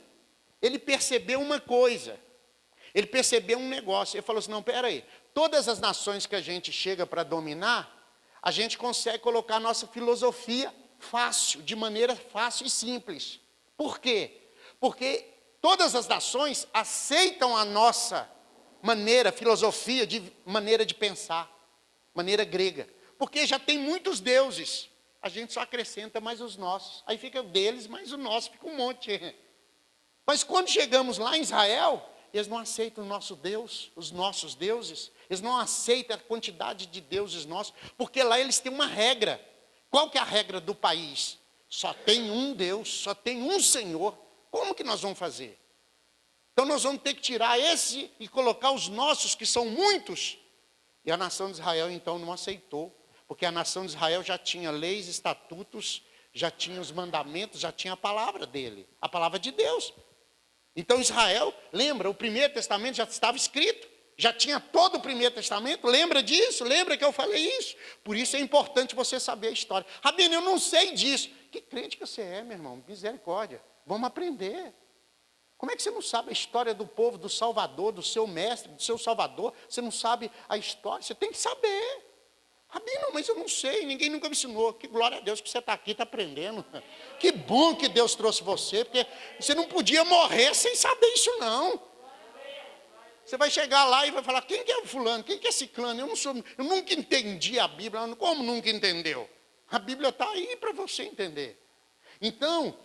ele percebeu uma coisa. Ele percebeu um negócio. Ele falou assim, não, peraí. Todas as nações que a gente chega para dominar, a gente consegue colocar a nossa filosofia fácil, de maneira fácil e simples. Por quê? Porque todas as nações aceitam a nossa maneira, filosofia, de maneira de pensar, maneira grega. Porque já tem muitos deuses. A gente só acrescenta mais os nossos. Aí fica o deles, mais o nosso, fica um monte. Mas quando chegamos lá em Israel, eles não aceitam o nosso Deus, os nossos deuses. Eles não aceitam a quantidade de deuses nossos, porque lá eles têm uma regra. Qual que é a regra do país? Só tem um Deus, só tem um Senhor. Como que nós vamos fazer? Então nós vamos ter que tirar esse e colocar os nossos, que são muitos. E a nação de Israel então não aceitou, porque a nação de Israel já tinha leis, estatutos, já tinha os mandamentos, já tinha a palavra dele, a palavra de Deus. Então Israel, lembra, o primeiro testamento já estava escrito, já tinha todo o primeiro testamento, lembra disso? Lembra que eu falei isso? Por isso é importante você saber a história. Rabino, eu não sei disso. Que crente que você é, meu irmão? Misericórdia. Vamos aprender. Como é que você não sabe a história do povo, do Salvador, do seu mestre, do seu Salvador? Você não sabe a história? Você tem que saber. Rabino, mas eu não sei, ninguém nunca me ensinou. Que glória a Deus que você está aqui, está aprendendo. Que bom que Deus trouxe você, porque você não podia morrer sem saber isso não. Você vai chegar lá e vai falar, quem que é fulano, quem que é ciclano? Eu nunca entendi a Bíblia. Como nunca entendeu? A Bíblia está aí para você entender. Então,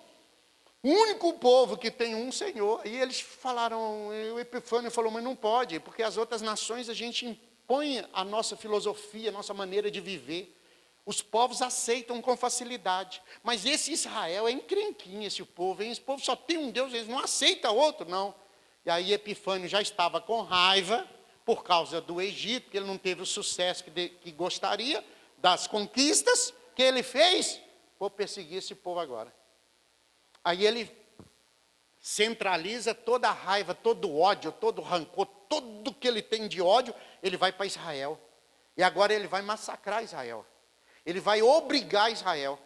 o único povo que tem um Senhor, e eles falaram, o Epifânio falou, mas não pode, porque as outras nações a gente impõe a nossa filosofia, a nossa maneira de viver. Os povos aceitam com facilidade, mas esse Israel é encrenquinho, esse povo só tem um Deus, eles não aceitam outro, não. E aí Epifânio já estava com raiva, por causa do Egito, que ele não teve o sucesso que gostaria, das conquistas, que ele fez, vou perseguir esse povo agora. Aí ele centraliza toda a raiva, todo o ódio, todo o rancor, tudo que ele tem de ódio, ele vai para Israel. E agora ele vai massacrar Israel. Ele vai obrigar Israel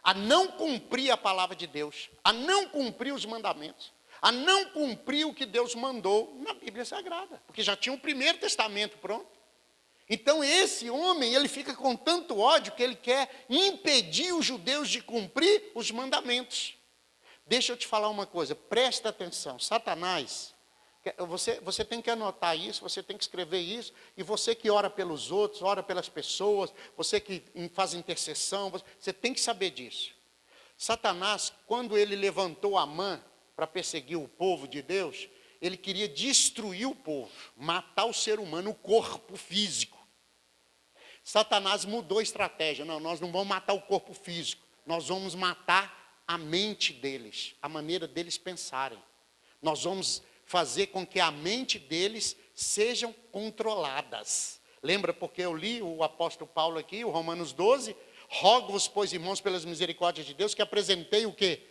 a não cumprir a palavra de Deus, a não cumprir os mandamentos, a não cumprir o que Deus mandou na Bíblia Sagrada. Porque já tinha o primeiro testamento pronto. Então esse homem, ele fica com tanto ódio que ele quer impedir os judeus de cumprir os mandamentos. Deixa eu te falar uma coisa, presta atenção, Satanás, você tem que anotar isso, você tem que escrever isso, e você que ora pelos outros, ora pelas pessoas, você que faz intercessão, você tem que saber disso. Satanás, quando ele levantou Amã para perseguir o povo de Deus, ele queria destruir o povo, matar o ser humano, o corpo físico. Satanás mudou a estratégia, não, nós não vamos matar o corpo físico, nós vamos matar a mente deles, a maneira deles pensarem. Nós vamos fazer com que a mente deles sejam controladas. Lembra porque eu li o apóstolo Paulo aqui, o Romanos 12, rogo-vos, pois, irmãos, pelas misericórdias de Deus, que apresentei o quê?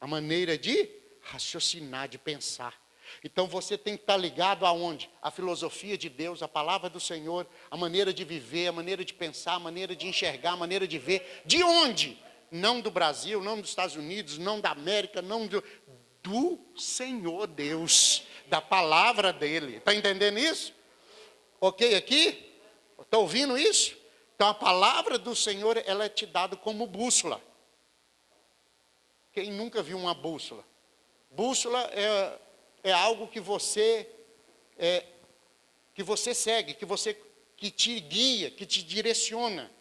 A maneira de raciocinar, de pensar. Então você tem que estar ligado aonde? A filosofia de Deus, a palavra do Senhor, a maneira de viver, a maneira de pensar, a maneira de enxergar, a maneira de ver. De onde? Não do Brasil, não dos Estados Unidos, não da América, não do Senhor Deus, da palavra dele. Está entendendo isso? Ok aqui? Está ouvindo isso? Então a palavra do Senhor, ela é te dada como bússola. Quem nunca viu uma bússola? Bússola é algo que você segue, que te guia, que te direciona.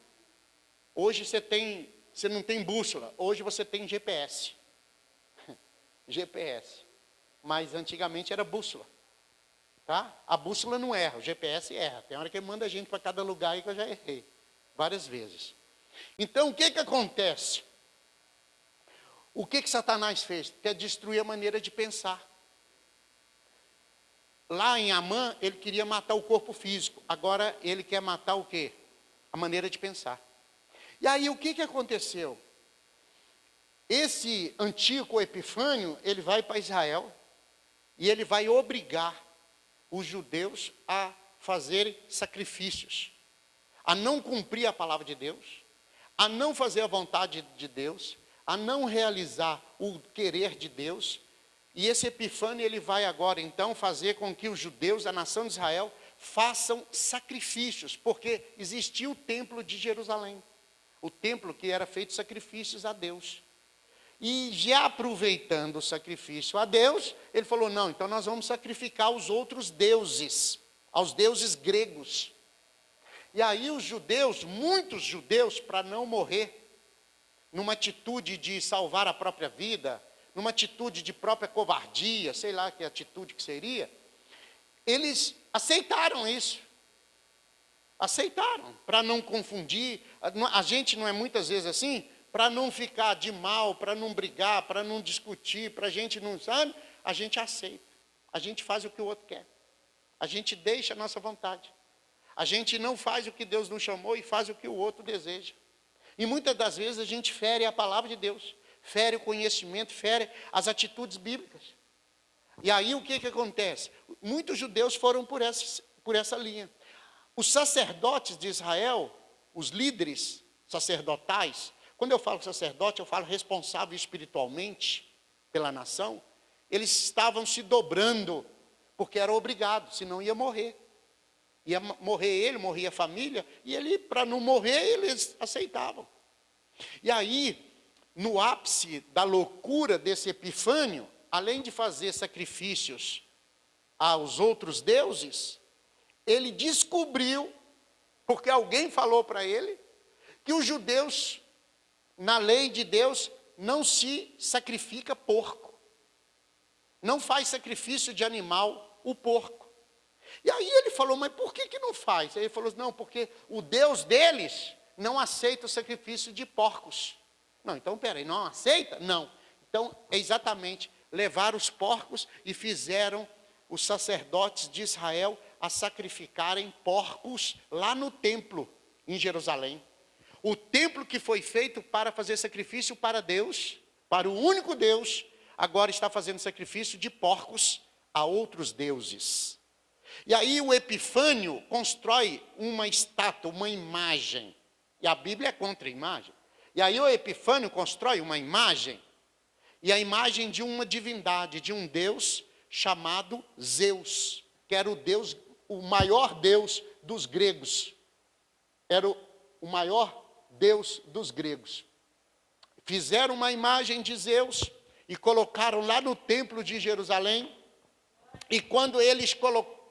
Hoje você não tem bússola, hoje você tem GPS. GPS. Mas antigamente era bússola. Tá? A bússola não erra, o GPS erra. Tem hora que ele manda a gente para cada lugar aí que eu já errei. Várias vezes. Então, o que acontece? O que Satanás fez? Quer destruir a maneira de pensar. Lá em Amã, ele queria matar o corpo físico. Agora, ele quer matar o quê? A maneira de pensar. E aí, o que aconteceu? Esse Antíoco Epifânio, ele vai para Israel e ele vai obrigar os judeus a fazerem sacrifícios, a não cumprir a palavra de Deus, a não fazer a vontade de Deus, a não realizar o querer de Deus. E esse Epifânio, ele vai agora então fazer com que os judeus, a nação de Israel, façam sacrifícios, porque existia o templo de Jerusalém, o templo que era feito sacrifícios a Deus. E já aproveitando o sacrifício a Deus, ele falou, não, então nós vamos sacrificar aos outros deuses, aos deuses gregos. E aí os judeus, muitos judeus, para não morrer, numa atitude de salvar a própria vida, numa atitude de própria covardia, sei lá que atitude que seria, eles aceitaram isso. Aceitaram, para não confundir. A gente não é muitas vezes assim, para não ficar de mal, para não brigar, para não discutir, para a gente não, sabe? A gente aceita. A gente faz o que o outro quer. A gente deixa a nossa vontade. A gente não faz o que Deus nos chamou e faz o que o outro deseja. E muitas das vezes a gente fere a palavra de Deus, fere o conhecimento, fere as atitudes bíblicas. E aí o que acontece? Muitos judeus foram por essa linha. Os sacerdotes de Israel, os líderes sacerdotais, quando eu falo sacerdote, eu falo responsável espiritualmente pela nação, eles estavam se dobrando, porque era obrigado, senão ia morrer. Ia morrer ele, morria a família, e ele, para não morrer, eles aceitavam. E aí, no ápice da loucura desse Epifânio, além de fazer sacrifícios aos outros deuses, ele descobriu, porque alguém falou para ele, que os judeus, na lei de Deus, não se sacrifica porco. Não faz sacrifício de animal o porco. E aí ele falou, mas por que não faz? Aí ele falou, não, porque o Deus deles não aceita o sacrifício de porcos. Não, então peraí, não aceita? Não. Então, é exatamente, levaram os porcos e fizeram os sacerdotes de Israel a sacrificarem porcos lá no templo, em Jerusalém. O templo que foi feito para fazer sacrifício para Deus, para o único Deus, agora está fazendo sacrifício de porcos a outros deuses. E aí o Epifânio constrói uma estátua, uma imagem. E a Bíblia é contra a imagem. E aí o Epifânio constrói uma imagem, e a imagem de uma divindade, de um Deus chamado Zeus, que era o Deus, o maior Deus dos gregos. Era o maior Deus dos gregos. Fizeram uma imagem de Zeus e colocaram lá no templo de Jerusalém. E quando eles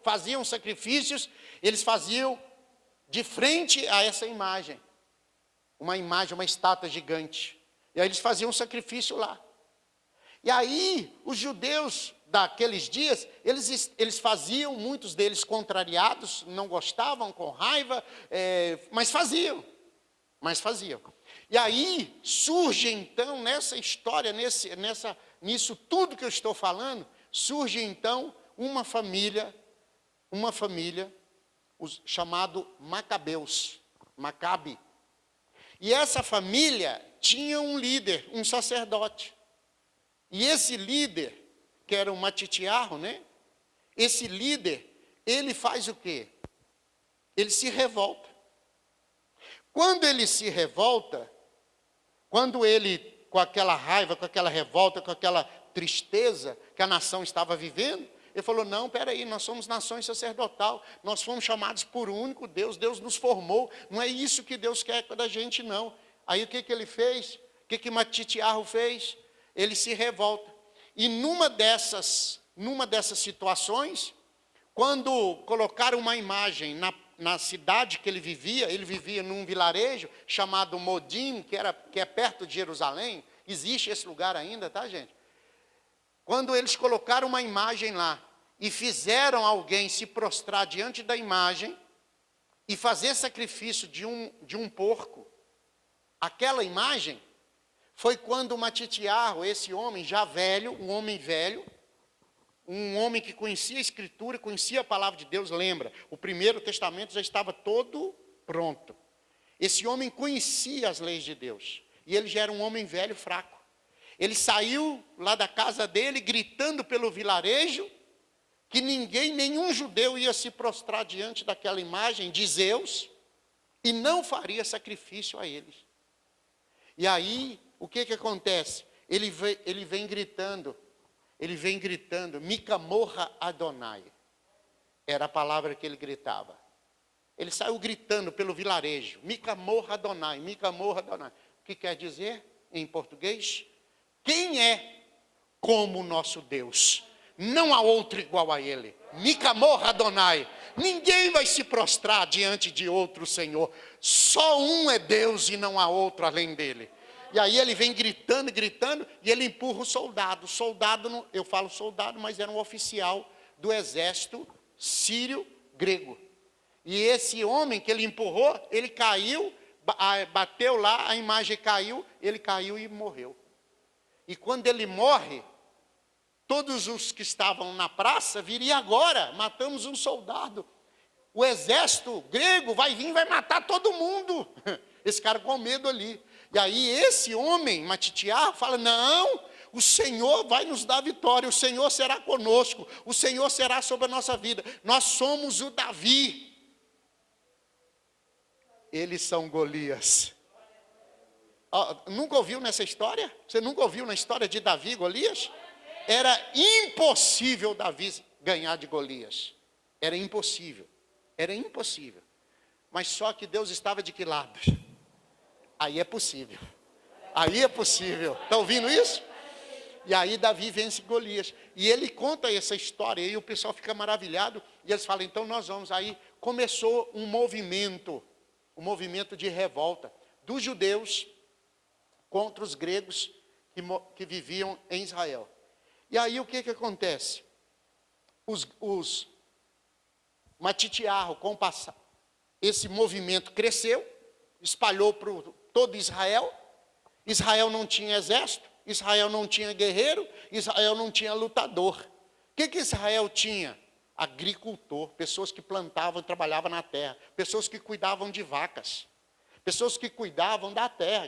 faziam sacrifícios, eles faziam de frente a essa imagem. Uma imagem, uma estátua gigante. E aí eles faziam um sacrifício lá. E aí, os judeus daqueles dias, eles faziam, muitos deles contrariados, não gostavam, com raiva, mas faziam. E aí, surge então, nessa história, nisso tudo que eu estou falando, surge então uma família, chamado Macabeus, Macabe. E essa família tinha um líder, um sacerdote. E esse líder, que era o Matitiarro, né? Esse líder, ele faz o quê? Ele se revolta. Quando ele se revolta, quando ele, com aquela raiva, com aquela revolta, com aquela tristeza que a nação estava vivendo, ele falou, não, peraí, nós somos nações sacerdotal, nós fomos chamados por um único Deus, Deus nos formou, não é isso que Deus quer da gente, não. Aí o que ele fez? O que Matitiarro fez? Ele se revolta. E numa dessas situações, quando colocaram uma imagem na cidade que ele vivia num vilarejo chamado Modim, que é perto de Jerusalém, existe esse lugar ainda, tá, gente? Quando eles colocaram uma imagem lá e fizeram alguém se prostrar diante da imagem e fazer sacrifício de um porco, aquela imagem, foi quando Matitiarro, esse homem já velho, um homem velho, um homem que conhecia a Escritura, conhecia a palavra de Deus, lembra, o Primeiro Testamento já estava todo pronto. Esse homem conhecia as leis de Deus, e ele já era um homem velho, fraco. Ele saiu lá da casa dele, gritando pelo vilarejo, que nenhum judeu ia se prostrar diante daquela imagem de Zeus, e não faria sacrifício a eles. E aí, o que acontece? Ele vem gritando, Micamorra Adonai. Era a palavra que ele gritava. Ele saiu gritando pelo vilarejo, Micamorra Adonai, Micamorra Adonai. O que quer dizer em português? Quem é como o nosso Deus? Não há outro igual a ele. Micamorra Adonai. Ninguém vai se prostrar diante de outro Senhor. Só um é Deus e não há outro além dele. E aí ele vem gritando, e ele empurra o soldado. Eu falo soldado, mas era um oficial do exército sírio grego. E esse homem que ele empurrou, ele caiu, bateu lá, a imagem caiu, ele caiu e morreu. E quando ele morre, todos os que estavam na praça viram, agora matamos um soldado. O exército grego vai vir e vai matar todo mundo. Esse cara com medo ali. E aí esse homem, Matitiarro, fala, não, o Senhor vai nos dar vitória, o Senhor será conosco, o Senhor será sobre a nossa vida. Nós somos o Davi. Eles são Golias. Nunca ouviu nessa história? Você nunca ouviu na história de Davi e Golias? Era impossível Davi ganhar de Golias. Era impossível. Mas só que Deus estava de que lado? Aí é possível. Está ouvindo isso? E aí Davi vence Golias. E ele conta essa história, e o pessoal fica maravilhado. E eles falam, então nós vamos. Aí começou um movimento de revolta dos judeus contra os gregos que viviam em Israel. E aí o que acontece? Os Matitiarro, com o passar, esse movimento cresceu, espalhou para todo Israel. Israel não tinha exército, Israel não tinha guerreiro, Israel não tinha lutador. O que Israel tinha? Agricultor, pessoas que plantavam e trabalhavam na terra, pessoas que cuidavam de vacas, pessoas que cuidavam da terra,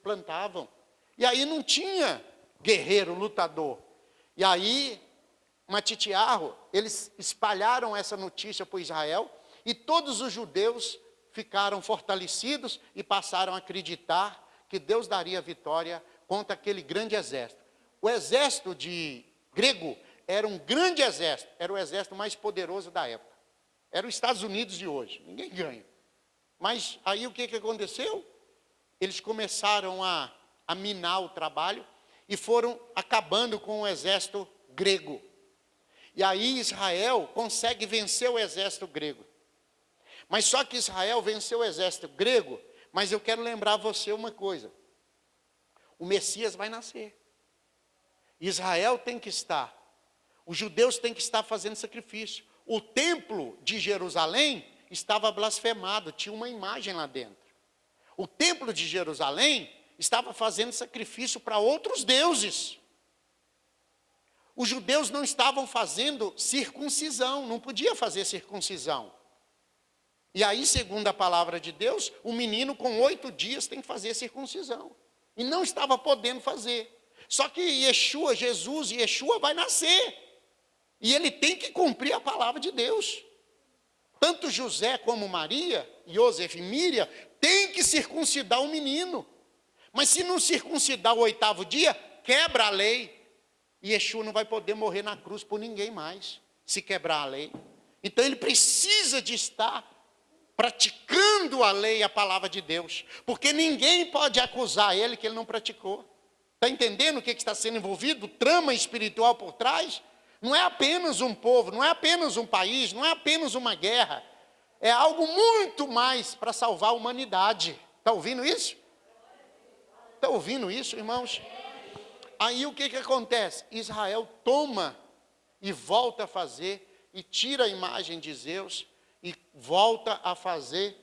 plantavam. E aí não tinha guerreiro, lutador. E aí, Matitiarro, eles espalharam essa notícia para Israel, e todos os judeus ficaram fortalecidos e passaram a acreditar que Deus daria vitória contra aquele grande exército. O exército grego era um grande exército, era o exército mais poderoso da época. Era os Estados Unidos de hoje, ninguém ganha. Mas aí o que aconteceu? Eles começaram a minar o trabalho e foram acabando com o exército grego. E aí Israel consegue vencer o exército grego. Mas só que Israel venceu o exército grego, mas eu quero lembrar você uma coisa. O Messias vai nascer. Israel tem que estar. Os judeus têm que estar fazendo sacrifício. O templo de Jerusalém estava blasfemado, tinha uma imagem lá dentro. O templo de Jerusalém estava fazendo sacrifício para outros deuses. Os judeus não estavam fazendo circuncisão, não podia fazer circuncisão. E aí, segundo a palavra de Deus, o menino com 8 dias tem que fazer circuncisão. E não estava podendo fazer. Só que Yeshua vai nascer. E ele tem que cumprir a palavra de Deus. Tanto José como Maria, Yosef e Míria, tem que circuncidar o menino. Mas se não circuncidar o 8º dia, quebra a lei. E Yeshua não vai poder morrer na cruz por ninguém mais, se quebrar a lei. Então ele precisa de estar praticando a lei e a palavra de Deus. Porque ninguém pode acusar ele que ele não praticou. Está entendendo o que está sendo envolvido? Trama espiritual por trás? Não é apenas um povo, não é apenas um país, não é apenas uma guerra. É algo muito mais para salvar a humanidade. Está ouvindo isso? Está ouvindo isso, irmãos? Aí o que acontece? Israel toma e volta a fazer, e tira a imagem de Zeus, e volta a fazer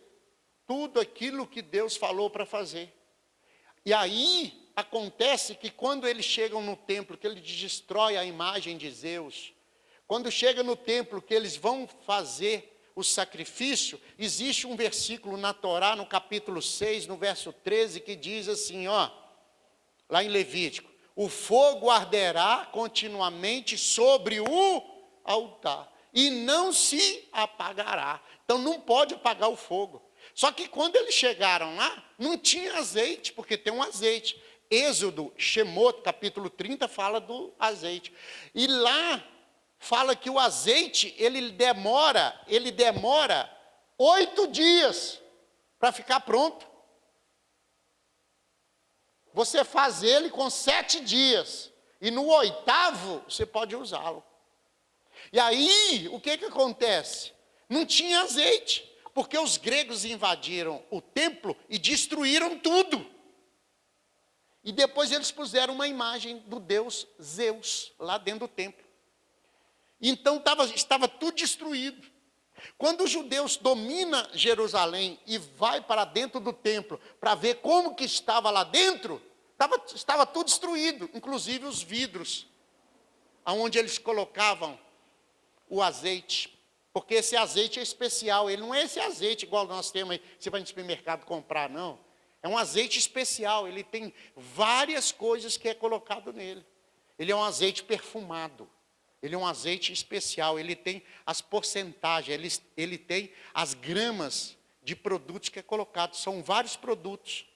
tudo aquilo que Deus falou para fazer. E aí acontece que quando eles chegam no templo, que ele destrói a imagem de Zeus, quando chega no templo que eles vão fazer o sacrifício, existe um versículo na Torá, no capítulo 6, no verso 13, que diz assim, ó, lá em Levítico: o fogo arderá continuamente sobre o altar, e não se apagará. Então não pode apagar o fogo. Só que quando eles chegaram lá, não tinha azeite, porque tem um azeite. Êxodo, Shemot, capítulo 30, fala do azeite. E lá fala que o azeite, ele demora 8 dias para ficar pronto. Você faz ele com 7 dias, e no 8º você pode usá-lo. E aí, o que acontece? Não tinha azeite, porque os gregos invadiram o templo e destruíram tudo. E depois eles puseram uma imagem do deus Zeus lá dentro do templo. Então estava tudo destruído. Quando os judeus dominam Jerusalém e vai para dentro do templo para ver como que estava lá dentro, estava tudo destruído, inclusive os vidros, aonde eles colocavam o azeite, porque esse azeite é especial, ele não é esse azeite igual nós temos aí, você vai no supermercado comprar, não. É um azeite especial, ele tem várias coisas que é colocado nele. Ele é um azeite perfumado. Ele é um azeite especial, ele tem as porcentagens, ele tem as gramas de produtos que é colocado, são vários produtos.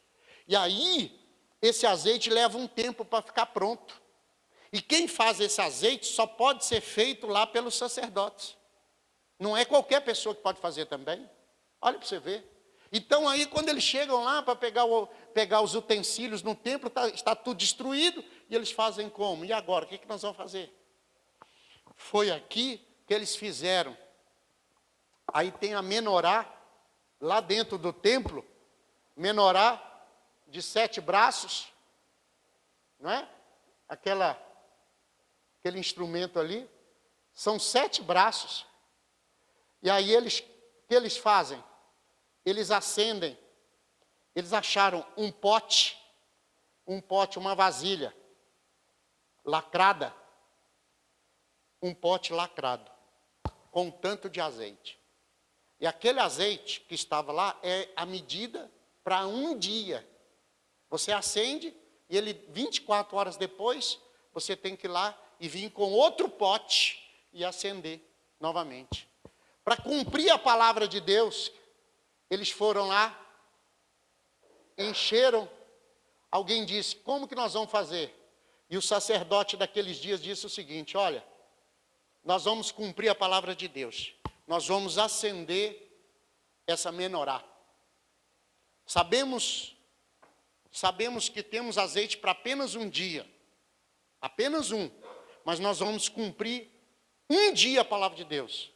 E aí, esse azeite leva um tempo para ficar pronto. E quem faz esse azeite só pode ser feito lá pelos sacerdotes. Não é qualquer pessoa que pode fazer também. Olha para você ver. Então aí, quando eles chegam lá para pegar os utensílios no templo, está tudo destruído, e eles fazem como? E agora, o que nós vamos fazer? Foi aqui que eles fizeram. Aí tem a menorá, lá dentro do templo, menorá de 7 braços, não é? Aquele instrumento ali, são 7 braços. E aí o que eles fazem? Eles acendem, eles acharam um pote, uma vasilha, lacrada, um pote lacrado, com um tanto de azeite. E aquele azeite que estava lá é a medida para um dia. Você acende e ele, 24 horas depois, você tem que ir lá e vir com outro pote e acender novamente. Para cumprir a palavra de Deus, eles foram lá, encheram. Alguém disse, como que nós vamos fazer? E o sacerdote daqueles dias disse o seguinte, olha, nós vamos cumprir a palavra de Deus. Nós vamos acender essa menorá. Sabemos que temos azeite para apenas um dia. Apenas um. Mas nós vamos cumprir um dia a palavra de Deus.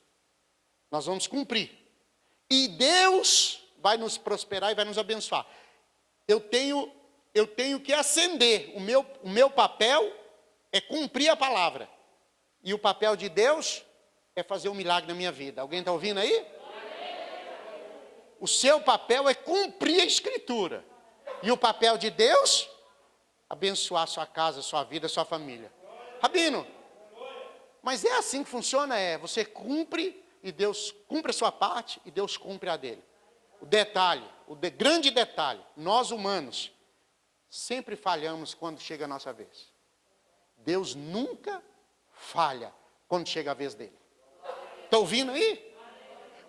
Nós vamos cumprir. E Deus vai nos prosperar e vai nos abençoar. Eu tenho que acender. O meu papel é cumprir a palavra. E o papel de Deus é fazer um milagre na minha vida. Alguém está ouvindo aí? O seu papel é cumprir a Escritura. E o papel de Deus, abençoar sua casa, sua vida, sua família. Rabino, mas é assim que funciona? Você cumpre e Deus cumpre a sua parte e Deus cumpre a dele. O detalhe, grande detalhe, nós humanos sempre falhamos quando chega a nossa vez. Deus nunca falha quando chega a vez dele. Está ouvindo aí?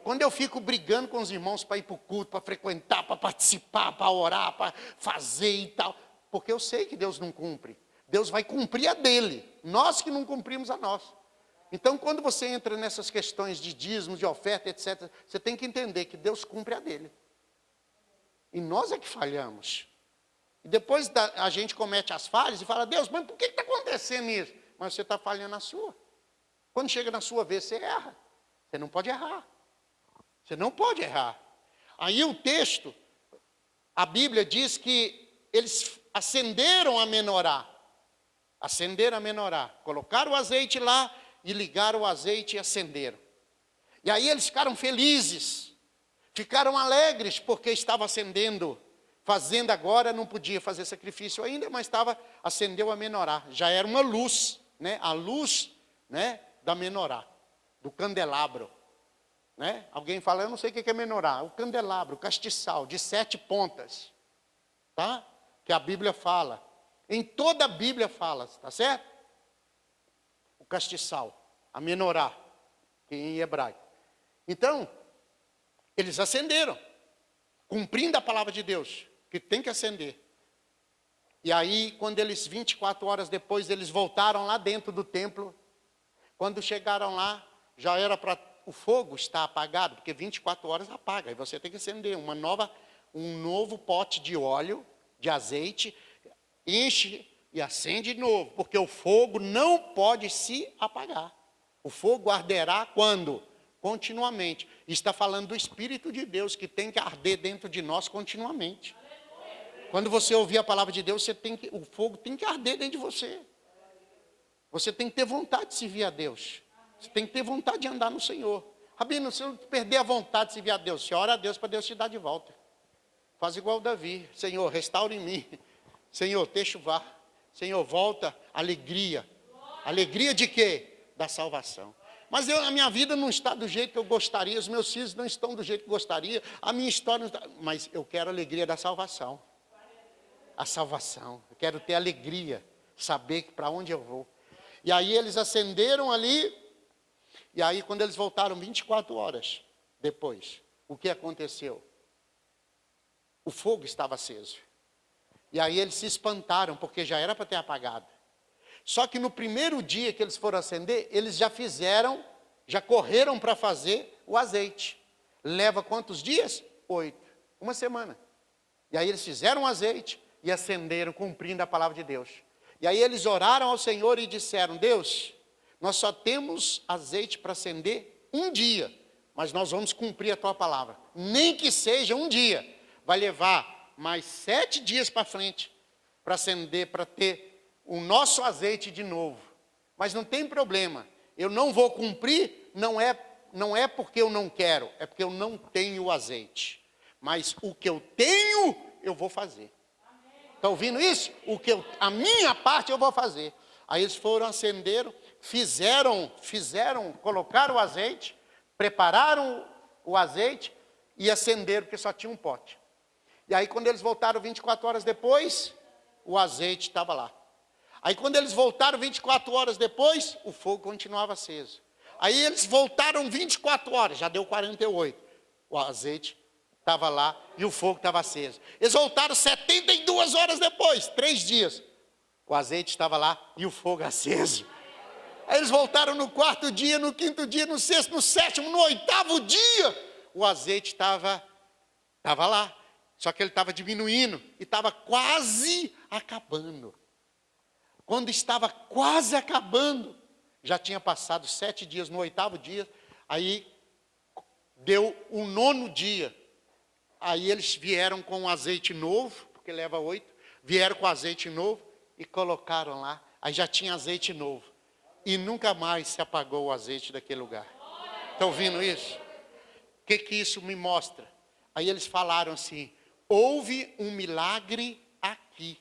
Quando eu fico brigando com os irmãos para ir para o culto, para frequentar, para participar, para orar, para fazer e tal, porque eu sei que Deus não cumpre. Deus vai cumprir a dele, nós que não cumprimos a nós. Então, quando você entra nessas questões de dízimos, de oferta, etc., você tem que entender que Deus cumpre a dele. E nós é que falhamos. E depois a gente comete as falhas e fala, Deus, mas por que está acontecendo isso? Mas você está falhando a sua. Quando chega na sua vez, você erra. Você não pode errar. Você não pode errar. Aí o texto, a Bíblia diz que eles acenderam a menorá. Acenderam a menorá. Colocaram o azeite lá e ligaram o azeite e acenderam. E aí eles ficaram felizes, ficaram alegres, porque estava acendendo, fazendo agora, não podia fazer sacrifício ainda, mas acendeu a menorá, já era uma luz, né? A luz, né, da menorá, do candelabro. Né? Alguém fala, eu não sei o que é menorá, o candelabro, o castiçal, de 7 pontas, tá? Que a Bíblia fala, em toda a Bíblia fala, tá certo? O castiçal, a menorá, que em hebraico. Então, eles acenderam, cumprindo a palavra de Deus, que tem que acender. E aí, quando 24 horas depois, eles voltaram lá dentro do templo, quando chegaram lá, já era para o fogo estar apagado, porque 24 horas apaga, e você tem que acender um novo pote de óleo, de azeite, enche e acende de novo, porque o fogo não pode se apagar. O fogo arderá quando? Continuamente. Está falando do Espírito de Deus, que tem que arder dentro de nós continuamente. Quando você ouvir a palavra de Deus, o fogo tem que arder dentro de você. Você tem que ter vontade de servir a Deus. Você tem que ter vontade de andar no Senhor. Rabino, se eu perder a vontade de servir a Deus, você ora a Deus para Deus te dar de volta. Faz igual Davi. Senhor, restaura em mim. Senhor, techuvá. Senhor, volta, alegria. Alegria de quê? Da salvação. Mas a minha vida não está do jeito que eu gostaria, os meus filhos não estão do jeito que eu gostaria, a minha história não está... Mas eu quero a alegria da salvação. A salvação. Eu quero ter alegria, saber para onde eu vou. E aí eles acenderam ali, e aí quando eles voltaram 24 horas depois, o que aconteceu? O fogo estava aceso. E aí eles se espantaram, porque já era para ter apagado. Só que no primeiro dia que eles foram acender, eles já correram para fazer o azeite. Leva quantos dias? 8. Uma semana. E aí eles fizeram o azeite e acenderam, cumprindo a palavra de Deus. E aí eles oraram ao Senhor e disseram, Deus, nós só temos azeite para acender um dia, mas nós vamos cumprir a tua palavra. Nem que seja um dia, vai levar mais 7 dias para frente, para acender, para ter o nosso azeite de novo. Mas não tem problema, eu não vou cumprir, não é porque eu não quero, é porque eu não tenho azeite. Mas o que eu tenho, eu vou fazer. Está ouvindo isso? A minha parte eu vou fazer. Aí eles foram, acenderam, colocaram o azeite, prepararam o azeite e acenderam, porque só tinha um pote. E aí quando eles voltaram 24 horas depois, o azeite estava lá. Aí quando eles voltaram 24 horas depois, o fogo continuava aceso. Aí eles voltaram 24 horas, já deu 48. O azeite estava lá e o fogo estava aceso. Eles voltaram 72 horas depois, 3 dias. O azeite estava lá e o fogo aceso. Aí eles voltaram no 4º dia, no 5º dia, no 6º, no 7º, no 8º dia. O azeite estava lá. Só que ele estava diminuindo e estava quase acabando. Quando estava quase acabando, já tinha passado 7 dias, no 8º dia, aí deu o 9º dia. Aí eles vieram com azeite novo, porque leva 8, vieram com azeite novo e colocaram lá. Aí já tinha azeite novo. E nunca mais se apagou o azeite daquele lugar. Estão ouvindo isso? O que isso me mostra? Aí eles falaram assim, houve um milagre aqui.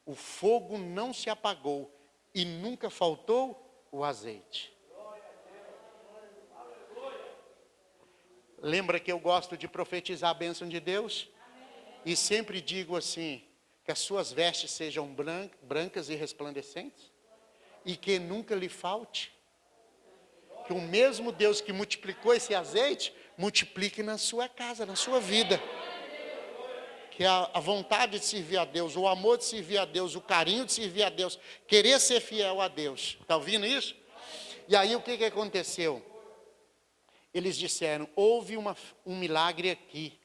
O fogo não se apagou e nunca faltou o azeite. Lembra que eu gosto de profetizar a bênção de Deus? E sempre digo assim, que as suas vestes sejam brancas e resplandecentes, e que nunca lhe falte. Que o mesmo Deus que multiplicou esse azeite, multiplique na sua casa, na sua vida. Que a vontade de servir a Deus, o amor de servir a Deus, o carinho de servir a Deus, querer ser fiel a Deus. Está ouvindo isso? E aí o que aconteceu? Eles disseram, houve um milagre aqui.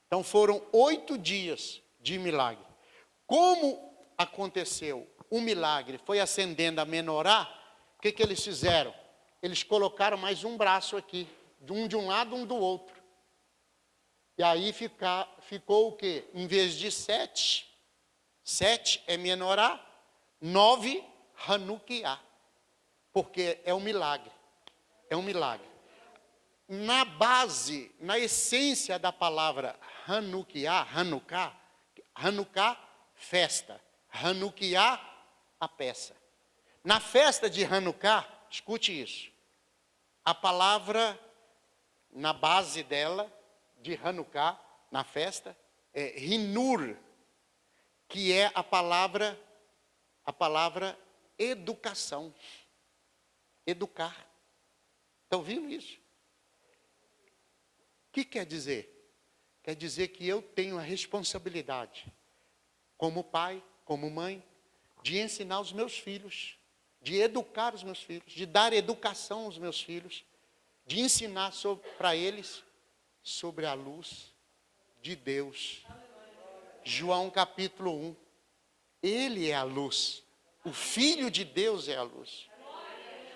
Então foram 8 dias de milagre. Como aconteceu o milagre? Foi acendendo a menorá. O que eles fizeram? Eles colocaram mais um braço aqui. Um de um lado, um do outro. E aí ficou o quê? Em vez de 7 é menorá, 9 Hanukiá. Porque é um milagre. É um milagre. na base, na essência da palavra Hanukkah, festa, Hanukkah, a peça. Na festa de Hanukkah, escute isso, a palavra, na base dela, de Hanukkah, na festa, é Hinur, que é a palavra educação. Educar. Está ouvindo isso? O que quer dizer? Quer dizer que eu tenho a responsabilidade, como pai, como mãe, de ensinar os meus filhos, de educar os meus filhos, de dar educação aos meus filhos, de ensinar para eles sobre a luz de Deus. João capítulo 1. Ele é a luz. O Filho de Deus é a luz.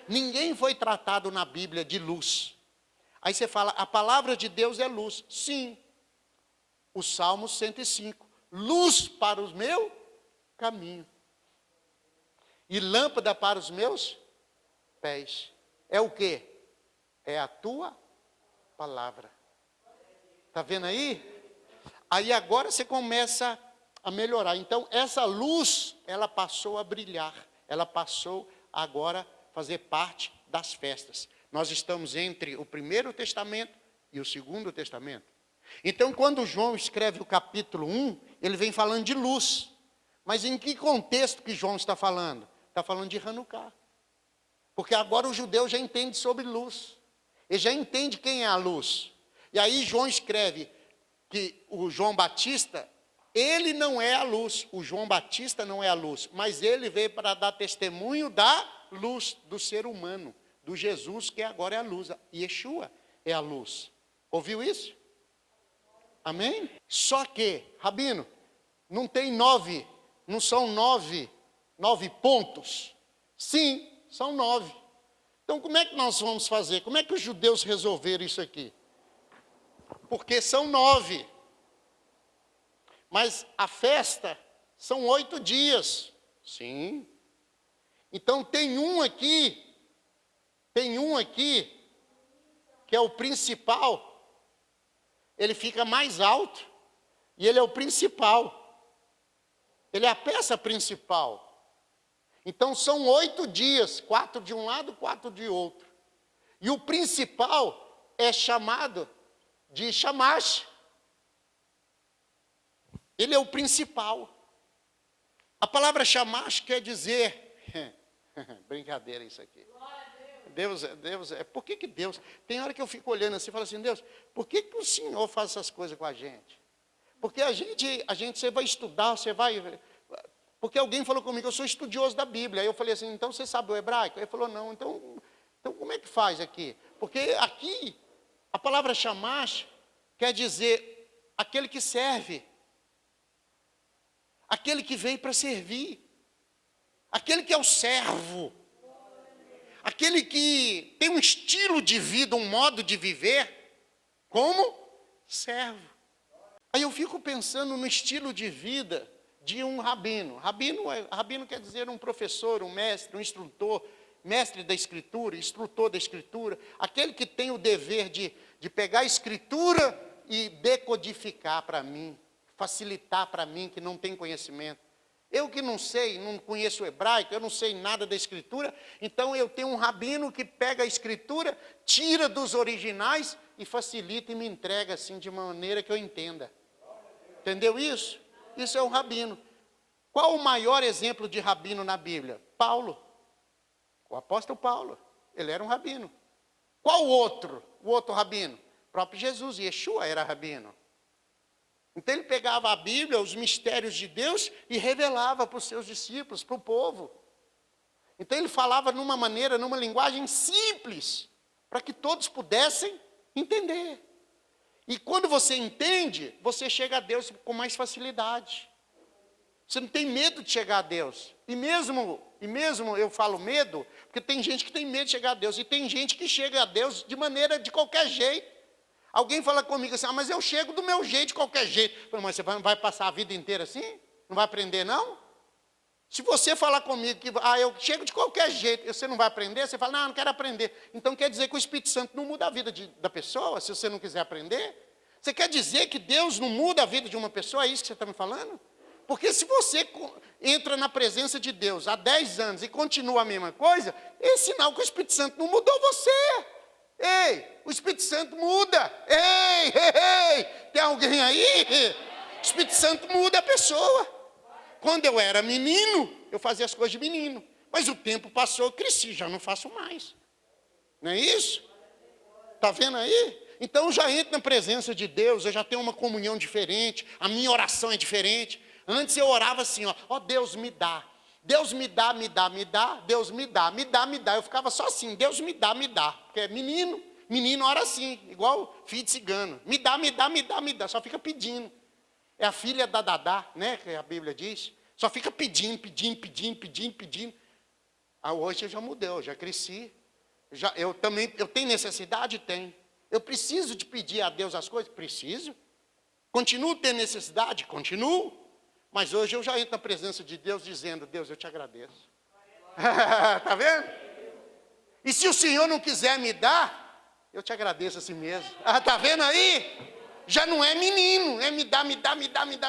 Ninguém foi tratado na Bíblia de luz. Aí você fala, a palavra de Deus é luz. Sim. O Salmo 105. Luz para o meu caminho. E lâmpada para os meus pés. É o quê? É a tua palavra. Está vendo aí? Aí agora você começa a melhorar. Então, essa luz, ela passou a brilhar. Ela passou agora a fazer parte das festas. Nós estamos entre o Primeiro Testamento e o Segundo Testamento. Então, quando João escreve o capítulo 1, ele vem falando de luz. Mas em que contexto que João está falando? Está falando de Hanukkah. Porque agora o judeu já entende sobre luz. Ele já entende quem é a luz. E aí João escreve que o João Batista, ele não é a luz. O João Batista não é a luz. Mas ele veio para dar testemunho da luz do ser humano. Do Jesus que agora é a luz. Yeshua é a luz. Ouviu isso? Amém? Só que, Rabino, não tem não são nove pontos. Sim, são 9. Então como é que nós vamos fazer? Como é que os judeus resolveram isso aqui? Porque são 9. Mas a festa são 8 dias. Sim. Então tem um aqui que é o principal. Ele fica mais alto e ele é o principal. Ele é a peça principal. Então são 8 dias, 4 de um lado, 4 de outro. E o principal é chamado de Shamash. Ele é o principal. A palavra Shamash quer dizer... Brincadeira isso aqui. Deus, por que Deus... Tem hora que eu fico olhando assim e falo assim, Deus, por que o Senhor faz essas coisas com a gente? Porque a gente, você vai estudar, você vai... Porque alguém falou comigo, eu sou estudioso da Bíblia. Aí eu falei assim, então você sabe o hebraico? Ele falou, não, então como é que faz aqui? Porque aqui, a palavra Shamash quer dizer aquele que serve. Aquele que veio para servir. Aquele que é o servo. Aquele que tem um estilo de vida, um modo de viver, como servo. Aí eu fico pensando no estilo de vida de um rabino. Rabino quer dizer um professor, um mestre, um instrutor, mestre da Escritura, instrutor da Escritura, aquele que tem o dever de pegar a Escritura e decodificar para mim, facilitar para mim que não tem conhecimento. Eu que não sei, não conheço o hebraico, eu não sei nada da Escritura, então eu tenho um rabino que pega a Escritura, tira dos originais e facilita e me entrega assim de uma maneira que eu entenda. Entendeu isso? Isso é um rabino. Qual o maior exemplo de rabino na Bíblia? Paulo. O apóstolo Paulo. Ele era um rabino. Qual o outro rabino? O próprio Jesus. Yeshua era rabino. Então ele pegava a Bíblia, os mistérios de Deus e revelava para os seus discípulos, para o povo. Então ele falava numa maneira, numa linguagem simples, para que todos pudessem entender. E quando você entende, você chega a Deus com mais facilidade. Você não tem medo de chegar a Deus. E mesmo eu falo medo, porque tem gente que tem medo de chegar a Deus. E tem gente que chega a Deus de qualquer jeito. Alguém fala comigo assim, mas eu chego do meu jeito, de qualquer jeito. Eu falo, mas você vai passar a vida inteira assim? Não vai aprender não? Se você falar comigo que eu chego de qualquer jeito, você não vai aprender, você fala, não, eu não quero aprender. Então quer dizer que o Espírito Santo não muda a vida da pessoa, se você não quiser aprender? Você quer dizer que Deus não muda a vida de uma pessoa? É isso que você está me falando? Porque se você entra na presença de Deus há 10 anos e continua a mesma coisa, é sinal que o Espírito Santo não mudou você. Ei, o Espírito Santo muda. Ei, tem alguém aí? O Espírito Santo muda a pessoa. Quando eu era menino, eu fazia as coisas de menino. Mas o tempo passou, eu cresci, já não faço mais. Não é isso? Está vendo aí? Então eu já entro na presença de Deus, eu já tenho uma comunhão diferente, a minha oração é diferente. Antes eu orava assim, ó Deus me dá. Deus me dá, me dá, me dá, Deus me dá, me dá, me dá. Eu ficava só assim, Deus me dá, me dá. Porque é menino ora assim, igual filho de cigano. Me dá, me dá, me dá, me dá, só fica pedindo. É a filha da Dadá, né, que a Bíblia diz. Só fica pedindo. Hoje eu já mudei, eu já cresci. Eu tenho necessidade? Tenho. Eu preciso de pedir a Deus as coisas? Preciso. Continuo tendo necessidade? Continuo. Mas hoje eu já entro na presença de Deus dizendo, Deus, eu te agradeço. Está vendo? E se o Senhor não quiser me dar, eu te agradeço assim mesmo. Está vendo aí? Já não é menino, é me dá,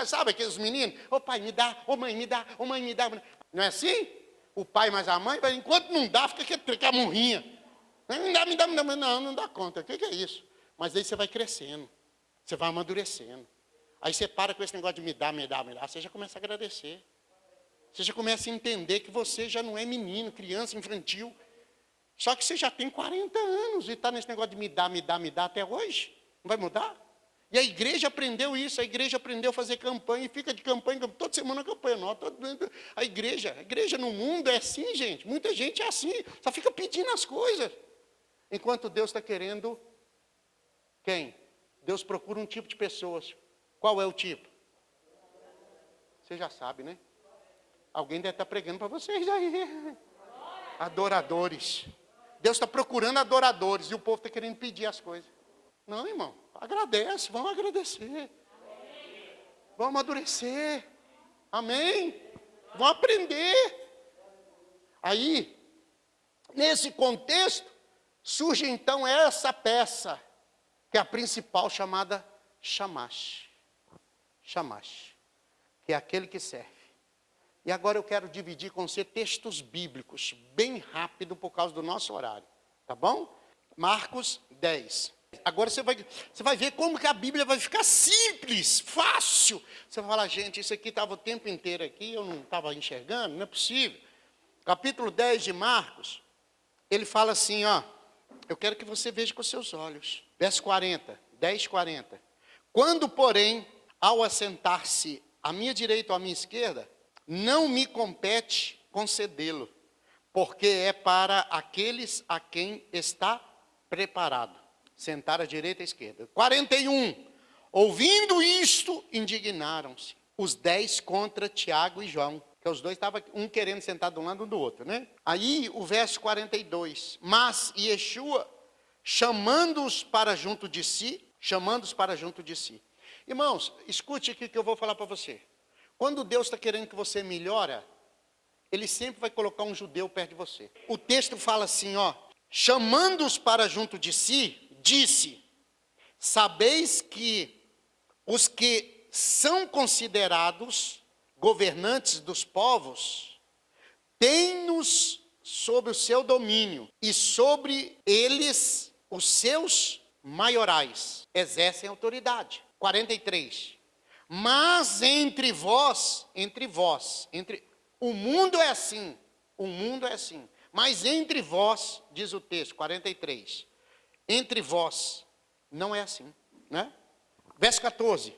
sabe aqueles meninos? Ô pai, me dá, ô mãe, me dá, ô mãe, me dá. Não é assim? O pai mais a mãe, enquanto não dá, fica com a murrinha. Me dá, não dá conta, o que é isso? Mas aí você vai crescendo, você vai amadurecendo. Aí você para com esse negócio de me dá, você já começa a agradecer. Você já começa a entender que você já não é menino, criança, infantil. Só que você já tem 40 anos e está nesse negócio de me dá até hoje. Não vai mudar? E a igreja aprendeu isso, a igreja aprendeu a fazer campanha, e fica de campanha, toda semana campanha. A igreja no mundo é assim, gente. Muita gente é assim, só fica pedindo as coisas. Enquanto Deus está querendo, quem? Deus procura um tipo de pessoas. Qual é o tipo? Você já sabe, né? Alguém deve estar pregando para vocês aí. Adoradores. Deus está procurando adoradores, e o povo está querendo pedir as coisas. Não, irmão, agradece, vamos agradecer. Vamos amadurecer. Amém? Vamos aprender. Aí, nesse contexto, surge então essa peça, que é a principal, chamada Shamash. Shamash, que é aquele que serve. E agora eu quero dividir com você textos bíblicos, bem rápido por causa do nosso horário. Tá bom? Marcos 10. Agora você vai ver como que a Bíblia vai ficar simples, fácil. Você vai falar, gente, isso aqui estava o tempo inteiro aqui, eu não estava enxergando, não é possível. Capítulo 10 de Marcos, ele fala assim, eu quero que você veja com os seus olhos. Verso 40, 10:40. Quando, porém, ao assentar-se à minha direita ou à minha esquerda, não me compete concedê-lo, porque é para aqueles a quem está preparado. Sentar à direita e à esquerda. 41. Ouvindo isto, indignaram-se. Os 10 contra Tiago e João. Que os dois estavam, um querendo sentar de um lado e do outro, né? Aí, o verso 42. Mas Yeshua, chamando-os para junto de si. Irmãos, escute aqui que eu vou falar para você. Quando Deus está querendo que você melhore, Ele sempre vai colocar um judeu perto de você. O texto fala assim, chamando-os para junto de si, disse, sabeis que os que são considerados governantes dos povos, têm-nos sob o seu domínio, e sobre eles os seus maiorais exercem autoridade. 43. Mas entre vós, o mundo é assim, mas entre vós, diz o texto, 43, entre vós não é assim, né? Verso 14,